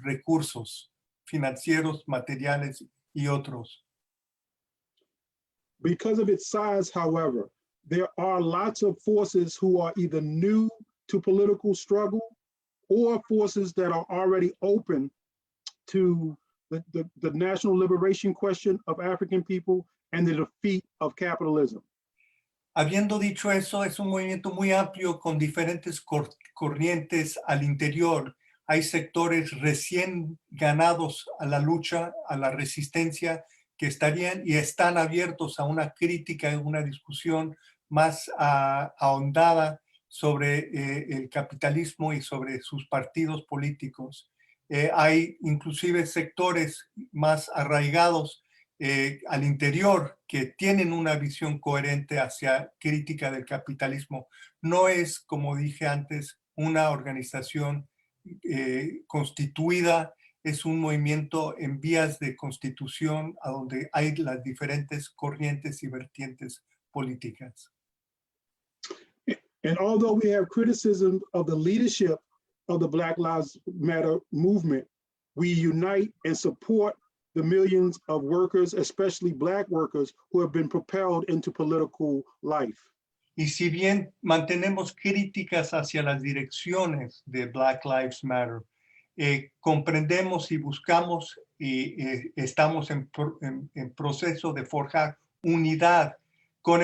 recursos financieros, materiales y otros. Because of its size, however, there are lots of forces who are either new to political struggle or forces that are already open to the national liberation question of African people and the defeat of capitalism. Habiendo dicho eso, es un movimiento muy amplio con diferentes corrientes al interior. Hay sectores recién ganados a la lucha, a la resistencia, que estarían y están abiertos a una crítica, una discusión más ahondada sobre el capitalismo y sobre sus partidos políticos. Hay inclusive sectores más arraigados al interior que tienen una visión coherente hacia crítica del capitalismo. No es, como dije antes, una organización constituida, es un movimiento en vías de constitución a donde hay las diferentes corrientes y vertientes políticas. And although we have criticism of the leadership of the Black Lives Matter movement, we unite and support the millions of workers, especially Black workers, who have been propelled into political life. Y si bien mantenemos críticas hacia las direcciones de Black Lives Matter, comprendemos y buscamos y estamos en proceso de forjar unidad con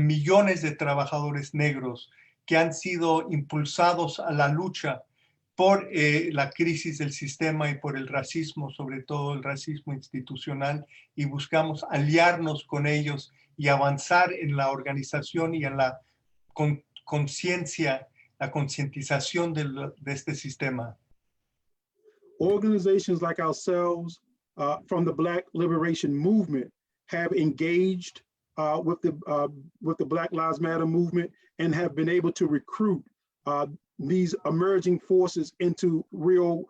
millones de trabajadores negros que han sido impulsados a la lucha por la crisis del sistema y por el racismo, sobre todo el racismo institucional, y buscamos aliarnos con ellos y avanzar en la organización y en la conciencia, la concientización de este sistema. Organizations like ourselves from the Black Liberation Movement have engaged with the Black Lives Matter movement and have been able to recruit these emerging forces into real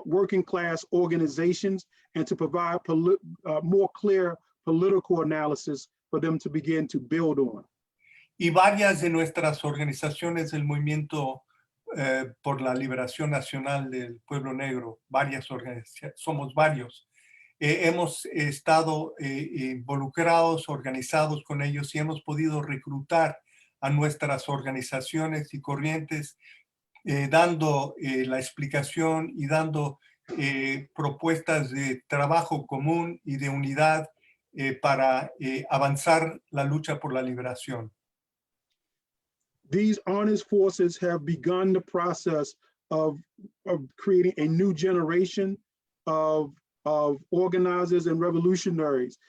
working class organizations and to provide more clear political analysis for them to begin to build on. Y varias de nuestras organizaciones del movimiento por la liberación nacional del pueblo negro, somos varios, hemos estado involucrados, organizados con ellos y hemos podido reclutar a nuestras organizaciones y corrientes, dando la explicación y dando propuestas de trabajo común y de unidad para avanzar la lucha por la liberación. These honest forces have begun the process of creating a new generation of organizers and revolutionaries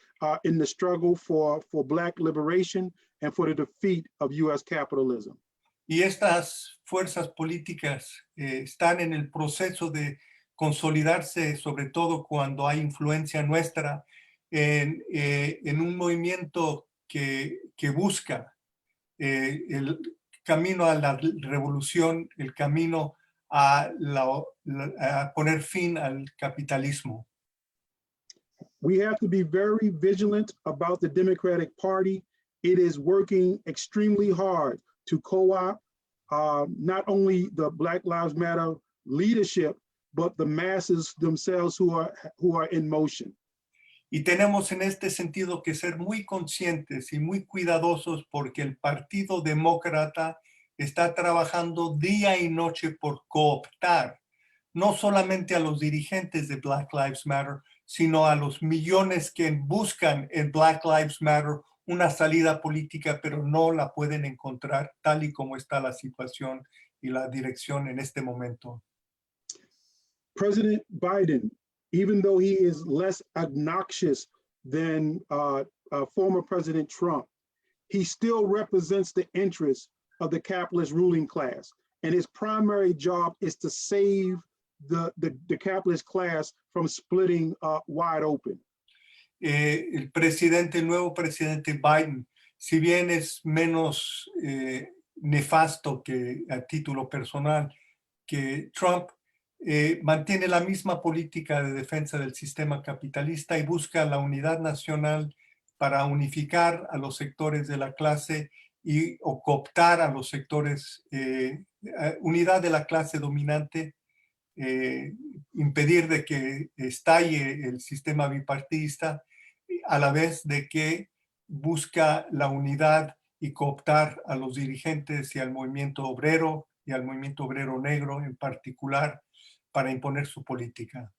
in the struggle for Black liberation and for the defeat of U.S. capitalism. Y estas fuerzas políticas están en el proceso de consolidarse, sobre todo cuando hay influencia nuestra, en un movimiento que busca el camino a la revolución, el camino a poner fin al capitalismo. We have to be very vigilant about the Democratic Party. It is working extremely hard to co-opt not only the Black Lives Matter leadership, but the masses themselves who are in motion. Y tenemos en este sentido que ser muy conscientes y muy cuidadosos porque el Partido Demócrata está trabajando día y noche por cooptar no solamente a los dirigentes de Black Lives Matter, sino a los millones que buscan en Black Lives Matter una salida política, pero no la pueden encontrar tal y como está la situación y la dirección en este momento. President Biden, even though he is less obnoxious than former President Trump, he still represents the interests of the capitalist ruling class. And his primary job is to save the capitalist class from splitting wide open. El nuevo presidente Biden, si bien es menos nefasto que a título personal que Trump, mantiene la misma política de defensa del sistema capitalista y busca la unidad nacional para unificar a los sectores de la clase o cooptar a los sectores, unidad de la clase dominante, impedir de que estalle el sistema bipartidista, a la vez de que busca la unidad y cooptar a los dirigentes y al movimiento obrero y al movimiento obrero negro en particular para imponer su política.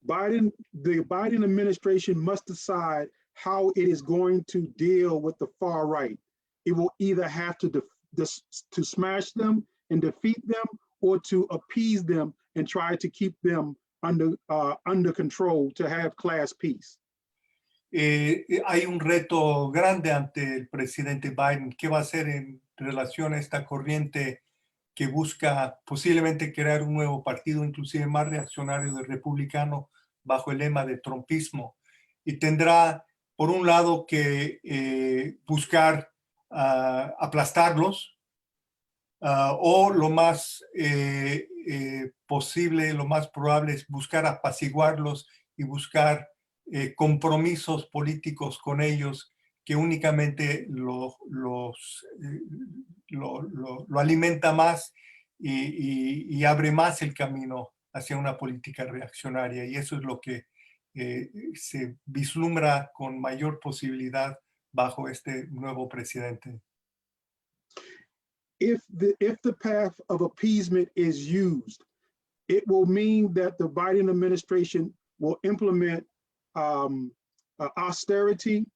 The Biden administration must decide how it is going to deal with the far right. It will either have to smash them and defeat them, or to appease them and try to keep them under control to have class peace. Hay un reto grande ante el presidente Biden. ¿Qué va a hacer en relación a esta corriente que busca posiblemente crear un nuevo partido, inclusive más reaccionario del republicano, bajo el lema de trumpismo? Y tendrá, por un lado, que buscar aplastarlos, o lo más posible, lo más probable es buscar apaciguarlos y buscar compromisos políticos con ellos que únicamente lo alimenta más y abre más el camino hacia una política reaccionaria. Y eso es lo que se vislumbra con mayor posibilidad bajo este nuevo presidente. If the path of appeasement is used, it will mean that the Biden administration will implement austerity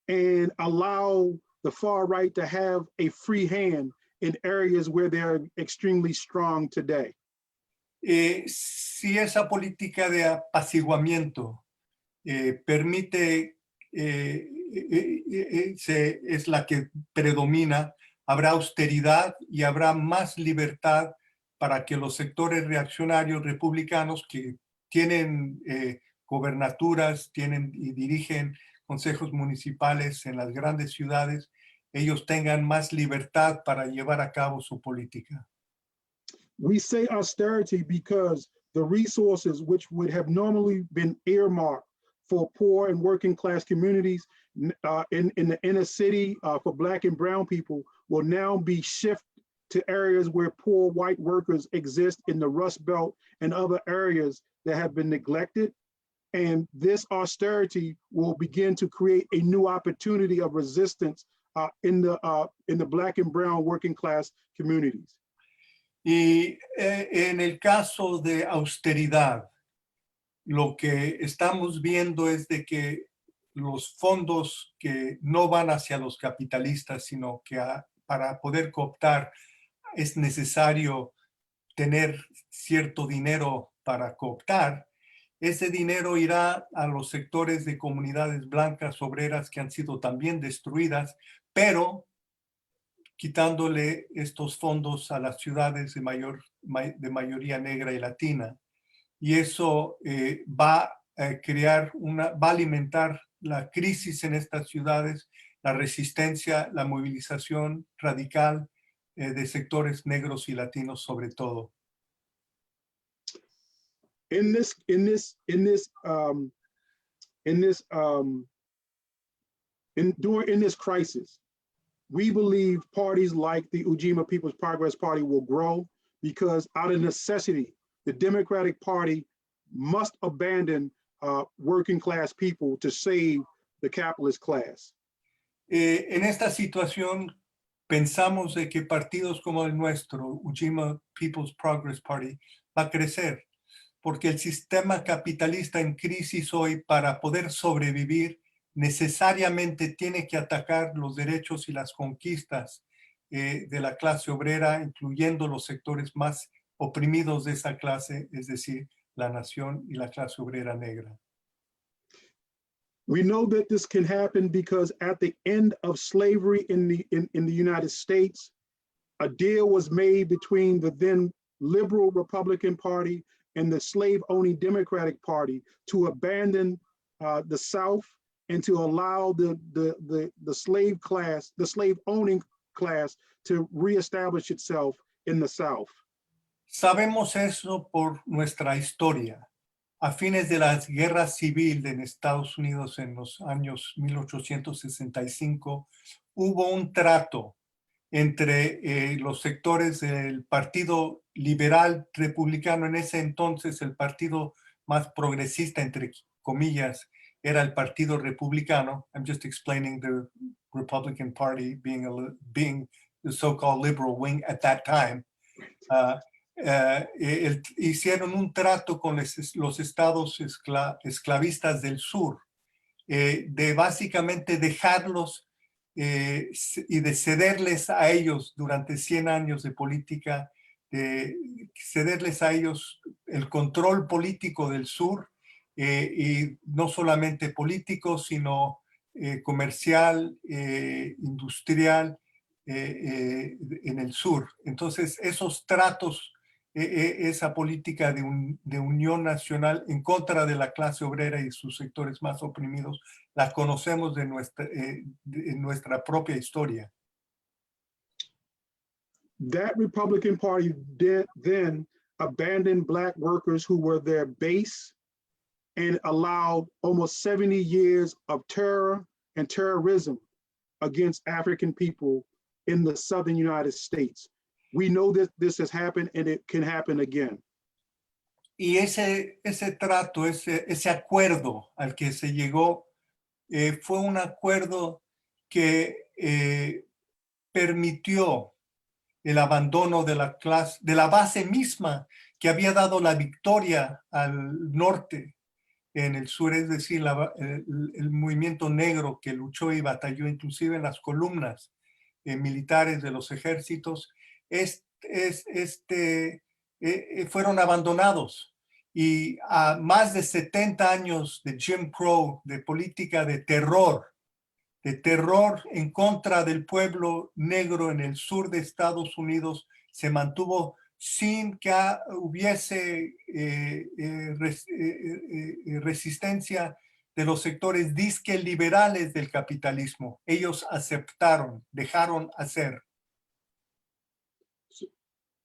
and allow the far right to have a free hand in areas where they're extremely strong today. Si esa política de apaciguamiento permite, es la que predomina, habrá austeridad y habrá más libertad para que los sectores reaccionarios republicanos que tienen gobernaturas, tienen y dirigen consejos municipales en las grandes ciudades, ellos tengan más libertad para llevar a cabo su política. We say austerity because the resources which would have normally been earmarked for poor and working class communities in the inner city for Black and brown people will now be shifted to areas where poor white workers exist in the Rust Belt and other areas that have been neglected And this austerity will begin to create a new opportunity of resistance in the Black and brown working class communities. Y en el caso de austeridad, lo que estamos viendo es de que los fondos que no van hacia los capitalistas, sino que para poder cooptar es necesario tener cierto dinero para cooptar, ese dinero irá a los sectores de comunidades blancas obreras que han sido también destruidas, pero quitándole estos fondos a las ciudades de mayoría negra y latina. Y eso va a alimentar la crisis en estas ciudades, la resistencia, la movilización radical de sectores negros y latinos sobre todo. In this crisis, we believe parties like the Ujima People's Progress Party will grow because out of necessity, the Democratic Party must abandon working class people to save the capitalist class. En esta situación, pensamos de que partidos como el nuestro, Ujima People's Progress Party, va a crecer, porque el sistema capitalista en crisis hoy, para poder sobrevivir, necesariamente tiene que atacar los derechos y las conquistas de la clase obrera, incluyendo los sectores más oprimidos de esa clase, es decir, la nación y la clase obrera negra. We know that this can happen because at the end of slavery in the United States, a deal was made between the then liberal Republican Party and the slave-owning Democratic Party to abandon the South and to allow the slave class, the slave-owning class, to reestablish itself in the South. Sabemos eso por nuestra historia. A fines de la guerra civil en Estados Unidos en los años 1865, hubo un trato entre los sectores del Partido Liberal Republicano. En ese entonces, el partido más progresista, entre comillas, era el Partido Republicano. I'm just explaining the Republican Party being the so-called liberal wing at that time. Hicieron un trato con los estados esclavistas del sur, de básicamente dejarlos y de cederles a ellos durante 100 años de política, de cederles a ellos el control político del sur, y no solamente político, sino comercial, industrial, en el sur. Entonces, esos tratos, esa política de unión nacional en contra de la clase obrera y sus sectores más oprimidos, la conocemos de nuestra propia historia. That Republican Party then abandoned Black workers who were their base and allowed almost 70 years of terror and terrorism against African people in the Southern United States. We know that this has happened and it can happen again. Y ese trato, ese acuerdo al que se llegó, fue un acuerdo que permitió el abandono de la base misma que había dado la victoria al norte en el sur, es decir, el movimiento negro que luchó y batalló inclusive en las columnas militares de los ejércitos, fueron abandonados. Y a más de 70 años de Jim Crow, de política de terror en contra del pueblo negro en el sur de Estados Unidos, se mantuvo sin que hubiese resistencia de los sectores disque liberales del capitalismo. Ellos aceptaron, dejaron hacer.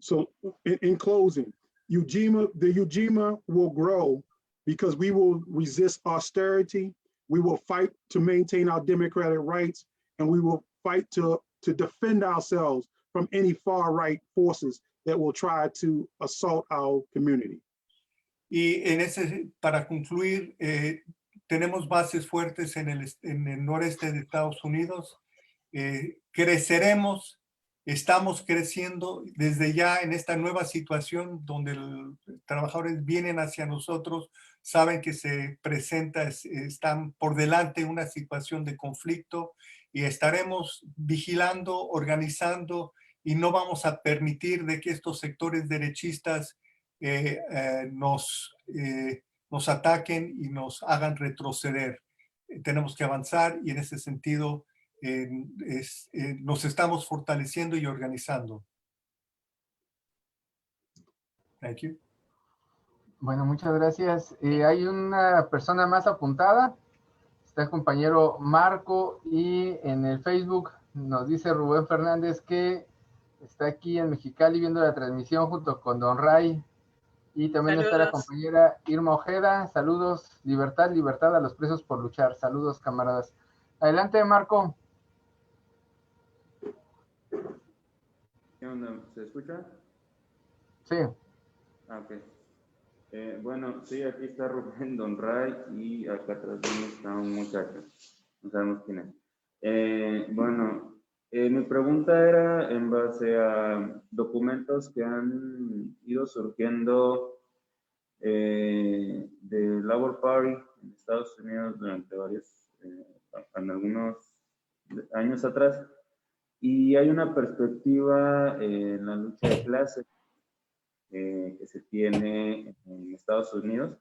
So in closing, the Ujima will grow because we will resist austerity, we will fight to maintain our democratic rights, and we will fight to defend ourselves from any far-right forces that will try to assault our community. Y para concluir, tenemos bases fuertes en el noreste de Estados Unidos. Creceremos, estamos creciendo desde ya en esta nueva situación donde los trabajadores vienen hacia nosotros, saben que se presenta, están por delante una situación de conflicto y estaremos vigilando, organizando y no vamos a permitir de que estos sectores derechistas nos ataquen y nos hagan retroceder. Tenemos que avanzar y en ese sentido nos estamos fortaleciendo y organizando. Thank you. Bueno, muchas gracias. Hay una persona más apuntada. Está el compañero Marco y en el Facebook nos dice Rubén Fernández que está aquí en Mexicali viendo la transmisión junto con Don Ray. Y también Saludos. está la compañera Irma Ojeda. Saludos, libertad, libertad a los presos por luchar. Saludos, camaradas. Adelante, Marco. ¿Qué onda? ¿Se escucha? Sí. Ah, ok. Bueno, sí, aquí está Rubén Don Ray y acá atrás de mí está un muchacho. No sabemos quién es. Bueno, mi pregunta era en base a documentos que han ido surgiendo del Labor Party en Estados Unidos durante en algunos años atrás. Y hay una perspectiva en la lucha de clases que se tiene en Estados Unidos.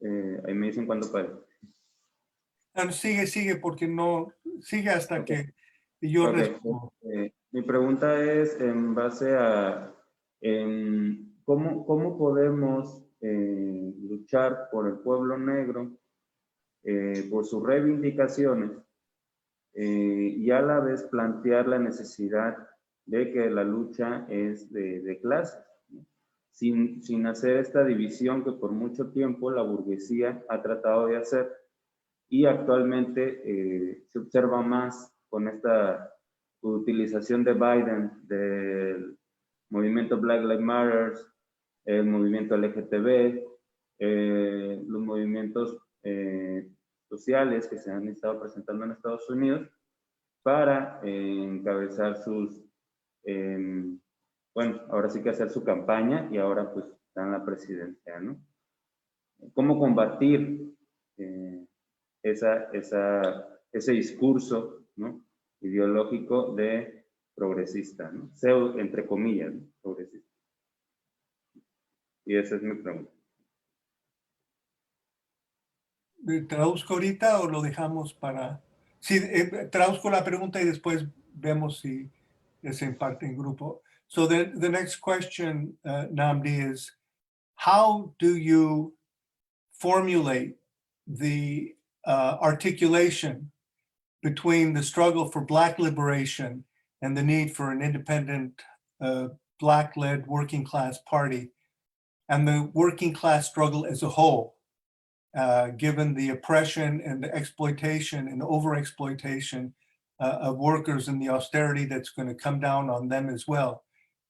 Ahí me dicen cuándo pare. Sigue porque no, sigue hasta Okay. que yo Okay. respondo. Mi pregunta es en base a cómo podemos luchar por el pueblo negro, por sus reivindicaciones, y a la vez plantear la necesidad de que la lucha es de clases, ¿no? sin hacer esta división que por mucho tiempo la burguesía ha tratado de hacer y actualmente se observa más con esta utilización de Biden del movimiento Black Lives Matter, el movimiento LGTB, los movimientos sociales que se han estado presentando en Estados Unidos para encabezar bueno, ahora sí que hacer su campaña y ahora pues están en la presidencia, ¿no? ¿Cómo combatir ese discurso, ¿no?, ideológico de progresista, ¿no? Pseudo, entre comillas, ¿no?, progresista? Y esa es mi pregunta. ¿Traduzco ahorita o lo dejamos para...? Sí, traduzco la pregunta y después vemos si es en parte en grupo. So the next question, Nnamdi, is how do you formulate the articulation between the struggle for Black liberation and the need for an independent Black-led working class party and the working class struggle as a whole, given the oppression and the exploitation and overexploitation of workers and the austerity that's going to come down on them as well?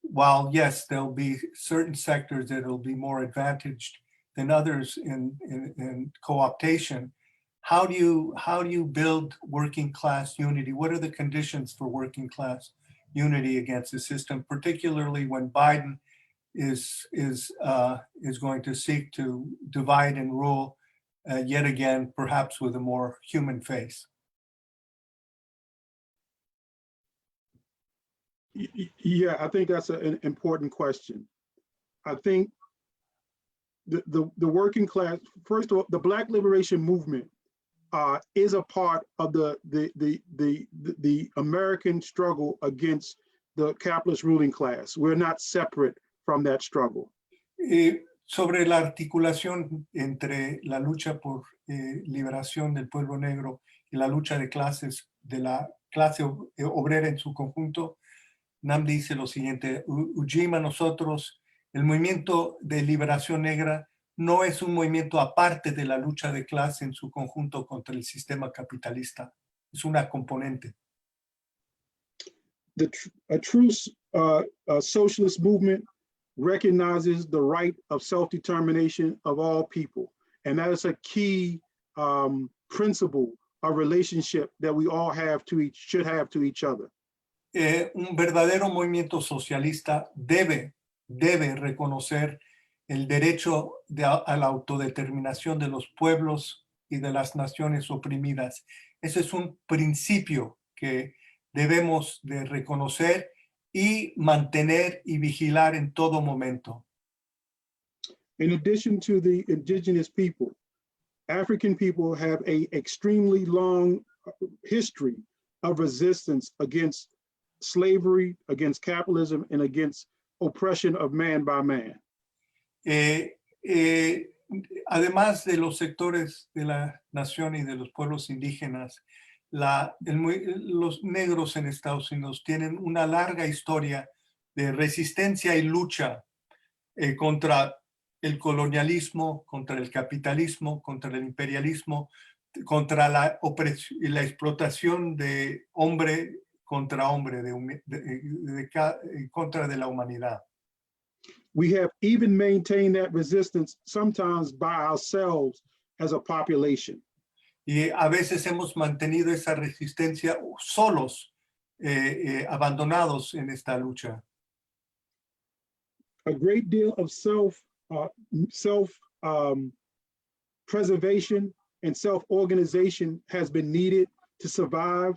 While yes, there'll be certain sectors that will be more advantaged than others in co-optation, how do you build working class unity? What are the conditions for working class unity against the system, particularly when Biden is going to seek to divide and rule yet again, perhaps with a more human face? Yeah, I think that's an important question. I think the working class, first of all, the Black liberation movement is a part of the American struggle against the capitalist ruling class. We're not separate from that struggle. Sobre la articulación entre la lucha por liberación del pueblo negro y la lucha de clases, de la clase obrera en su conjunto, Nnamdi dice lo siguiente: Ujima, nosotros, el movimiento de liberación negra no es un movimiento aparte de la lucha de clase en su conjunto contra el sistema capitalista, es una componente. A true socialist movement recognizes the right of self-determination of all people. And that is a key principle of relationship that we all should have to each other. Un verdadero movimiento socialista debe reconocer el derecho a la autodeterminación de los pueblos y de las naciones oprimidas. Ese es un principio que debemos de reconocer y mantener y vigilar en todo momento. In addition to the indigenous people, African people have an extremely long history of resistance against slavery, against capitalism, and against oppression of man by man. Además de los sectores de la nación y de los pueblos indígenas, los negros en Estados Unidos tienen una larga historia de resistencia y lucha contra el colonialismo, contra el capitalismo, contra el imperialismo, contra la opresión y la explotación de hombre contra hombre, contra de la humanidad. We have even maintained that resistance sometimes by ourselves as a population. Y a veces hemos mantenido esa resistencia solos, abandonados en esta lucha. A great deal of self-preservation and self-organization has been needed to survive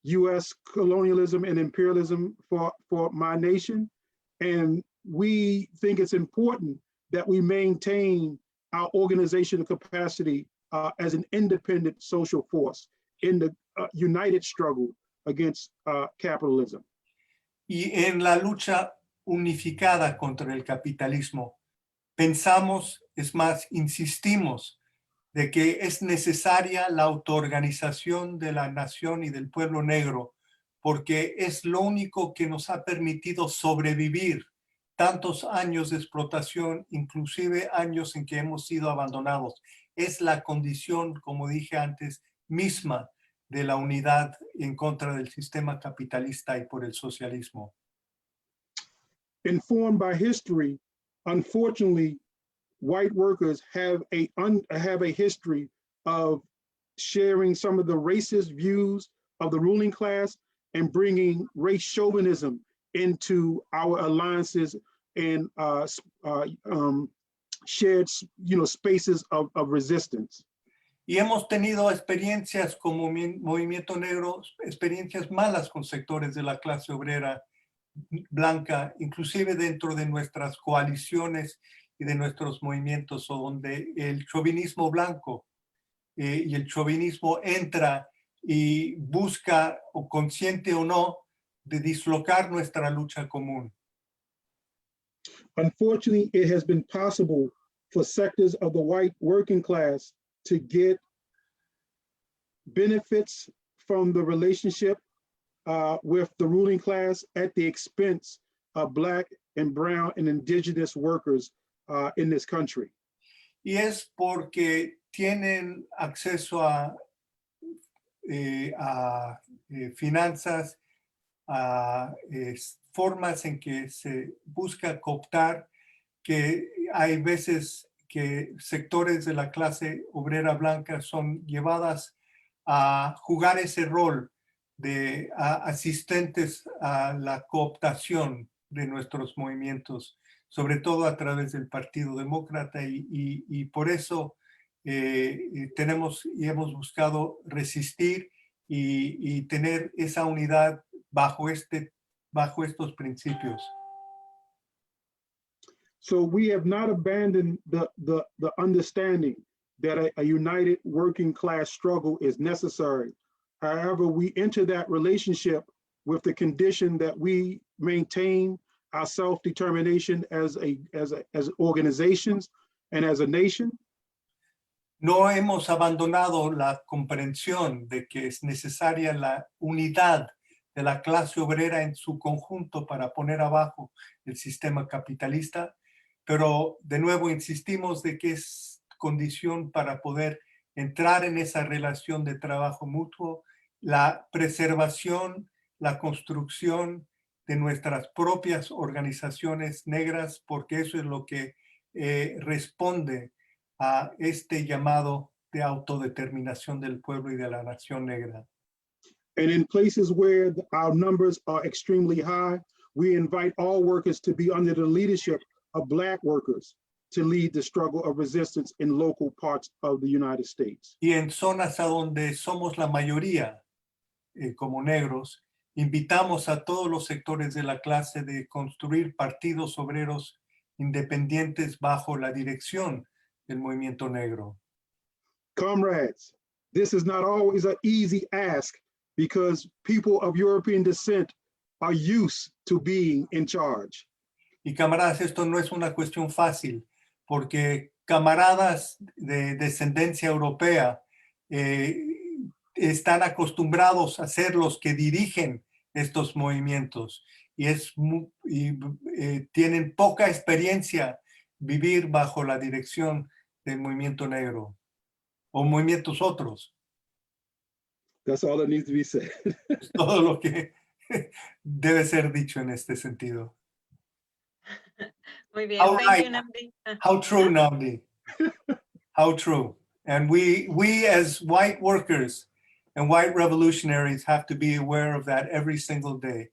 U.S. colonialism and imperialism for my nation. And we think it's important that we maintain our organizational capacity as an independent social force in the united struggle against capitalism. Y en la lucha unificada contra el capitalismo, pensamos, es más, insistimos de que es necesaria la autoorganización de la nación y del pueblo negro, porque es lo único que nos ha permitido sobrevivir tantos años de explotación, inclusive años en que hemos sido abandonados. Es la condición, como dije antes, misma de la unidad en contra del sistema capitalista y por el socialismo. Informed by history, unfortunately, white workers have a history of sharing some of the racist views of the ruling class and bringing race chauvinism into our alliances and shared, spaces of resistance. Y hemos tenido experiencias como movimiento negro, experiencias malas con sectores de la clase obrera blanca, inclusive dentro de nuestras coaliciones y de nuestros movimientos, donde el chauvinismo blanco y el chauvinismo entra y busca, o consciente o no, de dislocar nuestra lucha común. Unfortunately, it has been possible for sectors of the white working class to get benefits from the relationship with the ruling class at the expense of Black and brown and indigenous workers in this country. Y es porque tienen acceso a finanzas, a formas en que se busca cooptar, que hay veces que sectores de la clase obrera blanca son llevadas a jugar ese rol de asistentes a la cooptación de nuestros movimientos, sobre todo a través del Partido Demócrata, y por eso tenemos y hemos buscado resistir y tener esa unidad bajo estos principios. So we have not abandoned the understanding that a united working class struggle is necessary. However, we enter that relationship with the condition that we maintain our self-determination as organizations and as a nation. No hemos abandonado la comprensión de que es necesaria la unidad de la clase obrera en su conjunto para poner abajo el sistema capitalista, pero de nuevo insistimos de que es condición para poder entrar en esa relación de trabajo mutuo, la preservación, la construcción de nuestras propias organizaciones negras, porque eso es lo que responde a este llamado de autodeterminación del pueblo y de la nación negra. And in places where our numbers are extremely high, we invite all workers to be under the leadership of Black workers to lead the struggle of resistance in local parts of the United States. Y en zonas a donde somos la mayoría, como negros, invitamos a todos los sectores de la clase de construir partidos obreros independientes bajo la dirección del movimiento negro. Comrades, this is not always an easy ask because people of European descent are used to being in charge. Y camaradas, esto no es una cuestión fácil, porque camaradas de descendencia europea están acostumbrados a ser los que dirigen estos movimientos y tienen poca experiencia vivir bajo la dirección del movimiento negro o movimientos otros. That's all that needs to be said. Es todo lo que debe ser dicho en este sentido. Muy bien, How thank right. you, Namdi. How true, Namdi. How true. And we as white workers and white revolutionaries have to be aware of that every single day.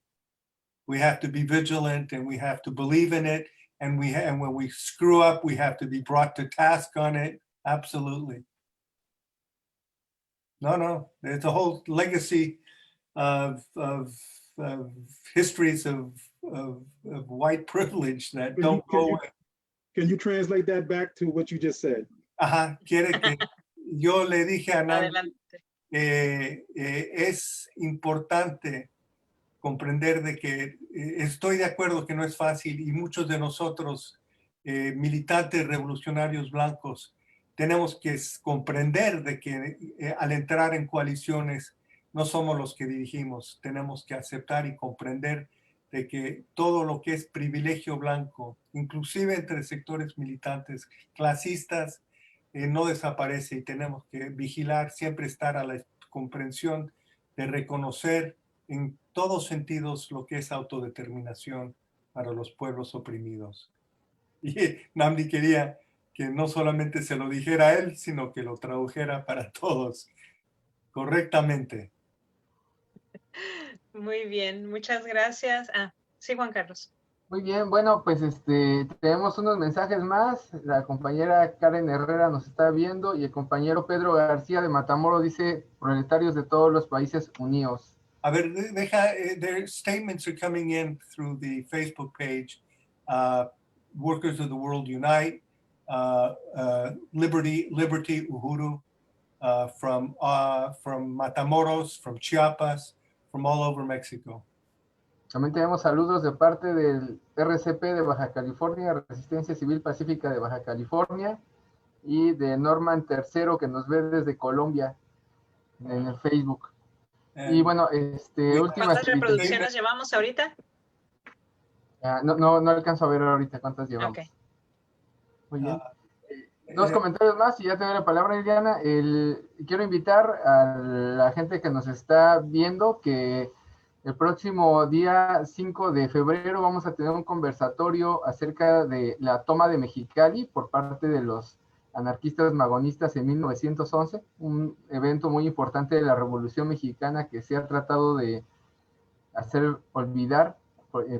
We have to be vigilant and we have to believe in it. And when we screw up, we have to be brought to task on it. Absolutely. No, there's a whole legacy of histories of white privilege that don't go away. Can you translate that back to what you just said? Ajá, quiere que yo le dije a Nancy, Adelante. es importante comprender de que estoy de acuerdo que no es fácil y muchos de nosotros, militantes revolucionarios blancos, tenemos que comprender de que al entrar en coaliciones no somos los que dirigimos, tenemos que aceptar y comprender de que todo lo que es privilegio blanco, inclusive entre sectores militantes, clasistas, no desaparece y tenemos que vigilar, siempre estar a la comprensión de reconocer en todos sentidos lo que es autodeterminación para los pueblos oprimidos. Y Namdi quería que no solamente se lo dijera a él, sino que lo tradujera para todos correctamente. Muy bien, muchas gracias. Sí, Juan Carlos. Muy bien, bueno, pues tenemos unos mensajes más. La compañera Karen Herrera nos está viendo y el compañero Pedro García de Matamoros dice, proletarios de todos los países unidos. A ver, their statements are coming in through the Facebook page. Workers of the World Unite, Liberty, Uhuru, from Matamoros, from Chiapas, from all over Mexico. También tenemos saludos de parte del RCP de Baja California, Resistencia Civil Pacífica de Baja California, y de Norman III, que nos ve desde Colombia en el Facebook. Y bueno, últimas... ¿Cuántas reproducciones llevamos ahorita? No alcanzo a ver ahorita cuántas llevamos. Okay. Muy bien. Dos comentarios más y ya te doy la palabra, Liliana. Quiero invitar a la gente que nos está viendo que el próximo día 5 de febrero vamos a tener un conversatorio acerca de la toma de Mexicali por parte de los anarquistas magonistas en 1911, un evento muy importante de la Revolución Mexicana que se ha tratado de hacer olvidar,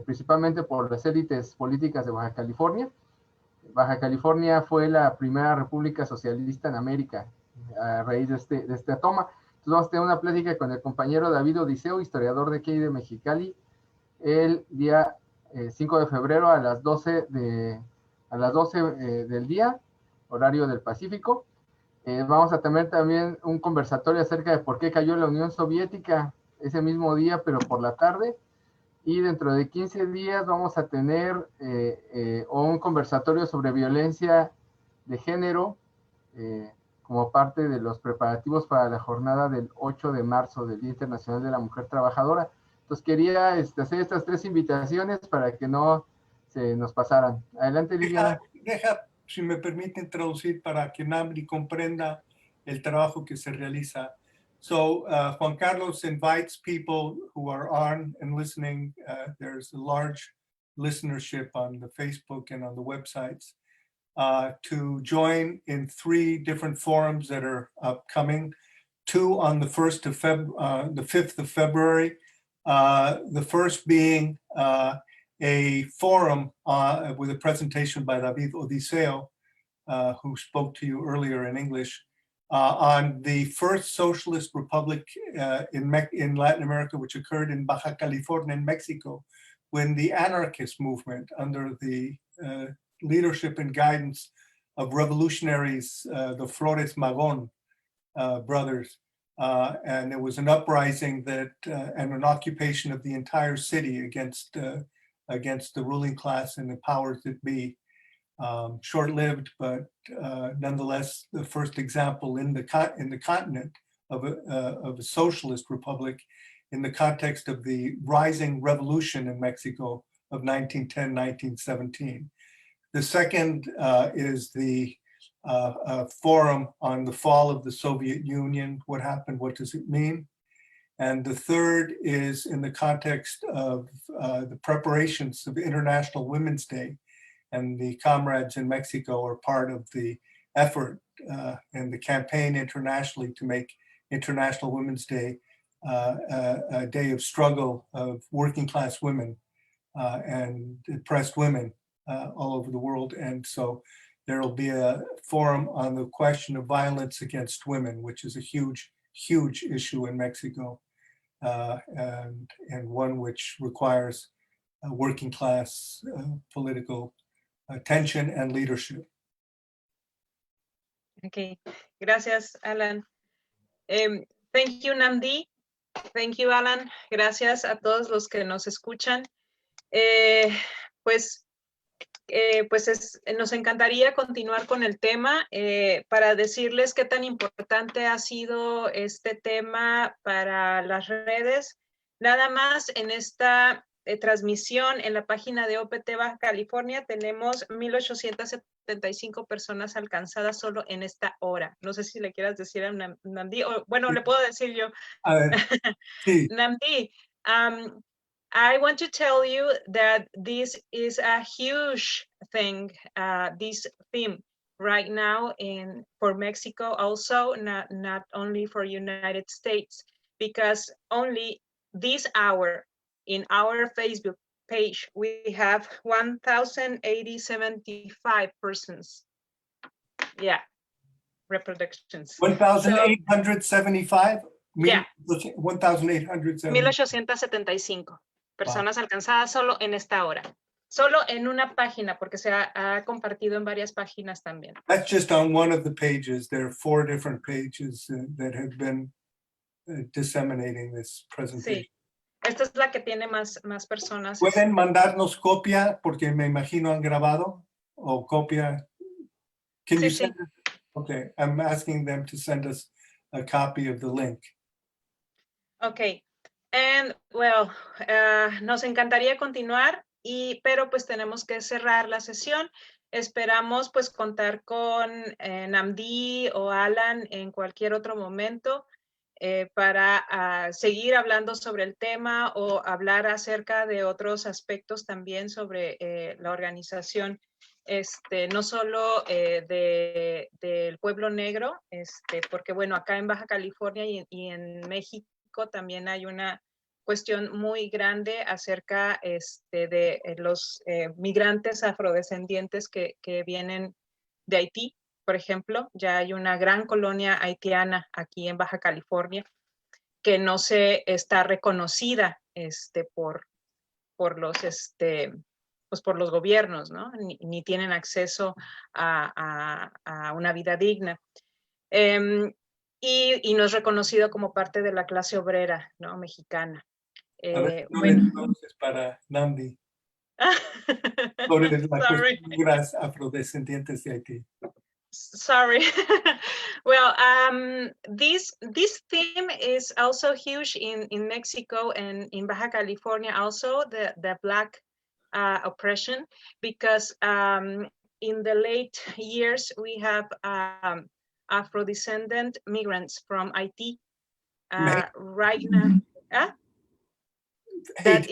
principalmente por las élites políticas de Baja California. Baja California fue la primera república socialista en América a raíz de esta toma. Entonces vamos a tener una plática con el compañero David Odiseo, historiador de aquí de Mexicali, el día 5 de febrero a las 12 del día, horario del Pacífico. Vamos a tener también un conversatorio acerca de por qué cayó la Unión Soviética ese mismo día, pero por la tarde. Y dentro de 15 días vamos a tener un conversatorio sobre violencia de género, como parte de los preparativos para la jornada del 8 de marzo, del Día Internacional de la Mujer Trabajadora. Entonces quería hacer estas tres invitaciones para que no se nos pasaran. Adelante, Liliana. Deja, si me permiten traducir para que Namdi comprenda el trabajo que se realiza. So Juan Carlos invites people who are on and listening. There's a large listenership on the Facebook and on the websites to join in 3 different forums that are upcoming. 2 on the 5th of February. The first being a forum with a presentation by David Odiseo, who spoke to you earlier in English, on the first socialist republic in Latin America, which occurred in Baja California in Mexico, when the anarchist movement, under the leadership and guidance of revolutionaries, the Flores Magón brothers, and there was an uprising that and an occupation of the entire city against the ruling class and the powers that be. Short-lived, but nonetheless, the first example in the continent of a socialist republic in the context of the rising revolution in Mexico of 1910-1917. The second is the forum on the fall of the Soviet Union. What happened? What does it mean? And the third is in the context of the preparations of International Women's Day. And the comrades in Mexico are part of the effort and the campaign internationally to make International Women's Day a day of struggle of working class women and oppressed women all over the world. And so there will be a forum on the question of violence against women, which is a huge, huge issue in Mexico, and one which requires working class political attention and leadership. Okay, gracias, Alan. Thank you, Namdi. Thank you, Alan. Gracias a todos los que nos escuchan. Nos encantaría continuar con el tema para decirles qué tan importante ha sido este tema para las redes. Nada más en esta transmisión en la página de OPT Baja California tenemos 1,875 personas alcanzadas solo en esta hora. No sé si le quieras decir a Namdi, o bueno, le puedo decir yo. Sí. Namdi, I want to tell you that this is a huge thing, this theme right now for Mexico, also not only for United States, because only this hour in our Facebook page, we have 1,875 persons. Yeah, reproductions. 1,875? Yeah. 1,875. 1,875 personas alcanzadas solo en esta hora. Solo en una página, porque se ha compartido en varias páginas también. That's just on one of the pages. There are 4 different pages that have been disseminating this presentation. Sí. Esta es la que tiene más personas. ¿Pueden mandarnos copia? Porque me imagino han grabado. O copia. Can you send us? Okay, I'm asking them to send us a copy of the link. Okay. And well, nos encantaría continuar, pero pues tenemos que cerrar la sesión. Esperamos pues contar con Namdi o Alan en cualquier otro momento para seguir hablando sobre el tema o hablar acerca de otros aspectos también sobre la organización, no solo del pueblo negro, porque bueno, acá en Baja California y en México también hay una cuestión muy grande acerca de los migrantes afrodescendientes que vienen de Haití. Por ejemplo, ya hay una gran colonia haitiana aquí en Baja California que no se está reconocida por los por los gobiernos, ¿no? Ni tienen acceso a una vida digna. Y no es reconocido como parte de la clase obrera, ¿no? Mexicana. Bueno. Entonces para Namdi. Sobre las culturas afrodescendientes de Haití. Sorry. Well, this theme is also huge in Mexico and in Baja California also, the Black oppression, because in the late years we have Afro-descendant migrants from Haiti right now, that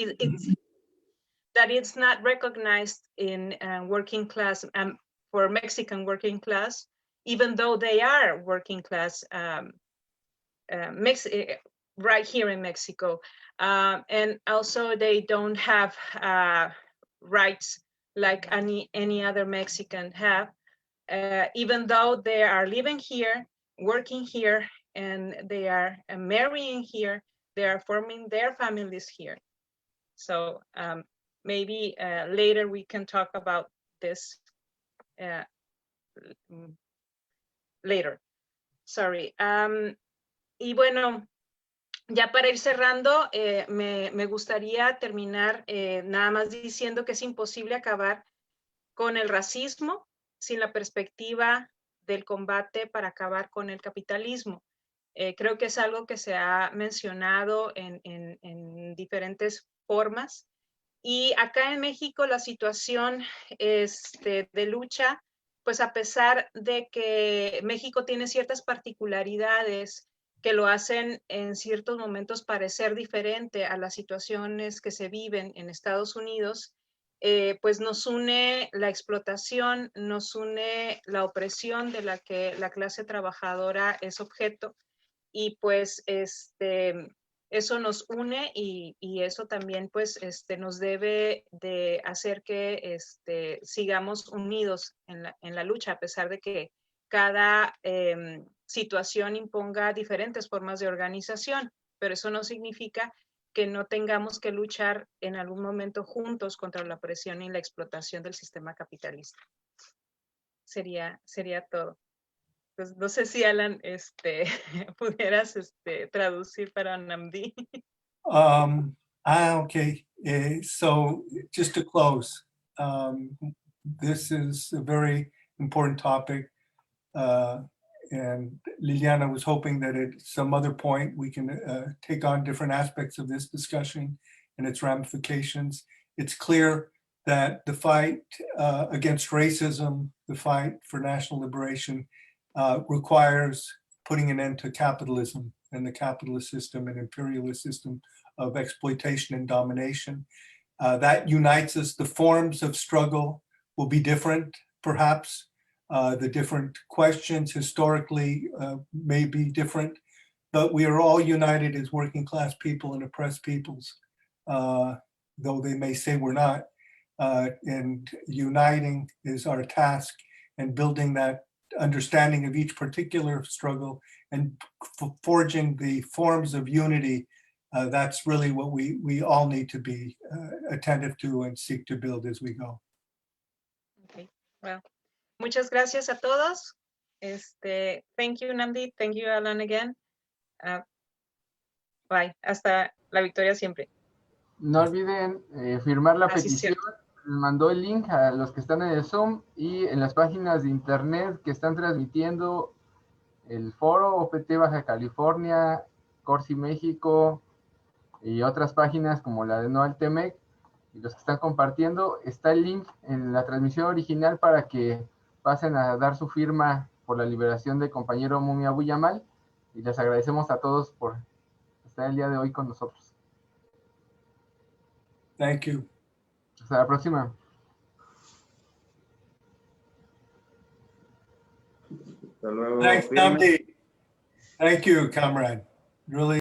it's not recognized in working class, for Mexican working class, even though they are working class right here in Mexico. And also they don't have rights like any other Mexican have, even though they are living here, working here, and they are marrying here, they are forming their families here. So maybe later we can talk about this later. Sorry. Y bueno, ya para ir cerrando, me gustaría terminar nada más diciendo que es imposible acabar con el racismo sin la perspectiva del combate para acabar con el capitalismo. Creo que es algo que se ha mencionado en diferentes formas. Y acá en México la situación de lucha, pues a pesar de que México tiene ciertas particularidades que lo hacen en ciertos momentos parecer diferente a las situaciones que se viven en Estados Unidos, pues nos une la explotación, nos une la opresión de la que la clase trabajadora es objeto, y pues eso nos une y eso también pues nos debe de hacer que sigamos unidos en la lucha, a pesar de que cada situación imponga diferentes formas de organización, pero eso no significa que no tengamos que luchar en algún momento juntos contra la opresión y la explotación del sistema capitalista. Sería todo. Pues no sé si Alan pudieras traducir para Nnamdi. Okay. So just to close, this is a very important topic. And Liliana was hoping that at some other point we can take on different aspects of this discussion and its ramifications. It's clear that the fight against racism, the fight for national liberation, requires putting an end to capitalism and the capitalist system and imperialist system of exploitation and domination. That unites us. The forms of struggle will be different, perhaps. The different questions historically may be different, but we are all united as working class people and oppressed peoples, though they may say we're not. And uniting is our task, and building that understanding of each particular struggle and forging the forms of unity, that's really what we all need to be attentive to and seek to build as we go. Okay, well, muchas gracias a todos. Thank you, Nnamdi. Thank you, Alan, again. Bye. Hasta la victoria siempre. No olviden firmar la Así petición. cierto. Mandó el link a los que están en el Zoom y en las páginas de internet que están transmitiendo el foro OPT Baja California, Corsi México y otras páginas como la de Noaltemec, y los que están compartiendo. Está el link en la transmisión original para que pasen a dar su firma por la liberación del compañero Mumia Abu Jamal, y les agradecemos a todos por estar el día de hoy con nosotros. Thank you. Hasta la próxima. Hasta luego. Thanks, Nnamdi. Thank you, comrade. Really.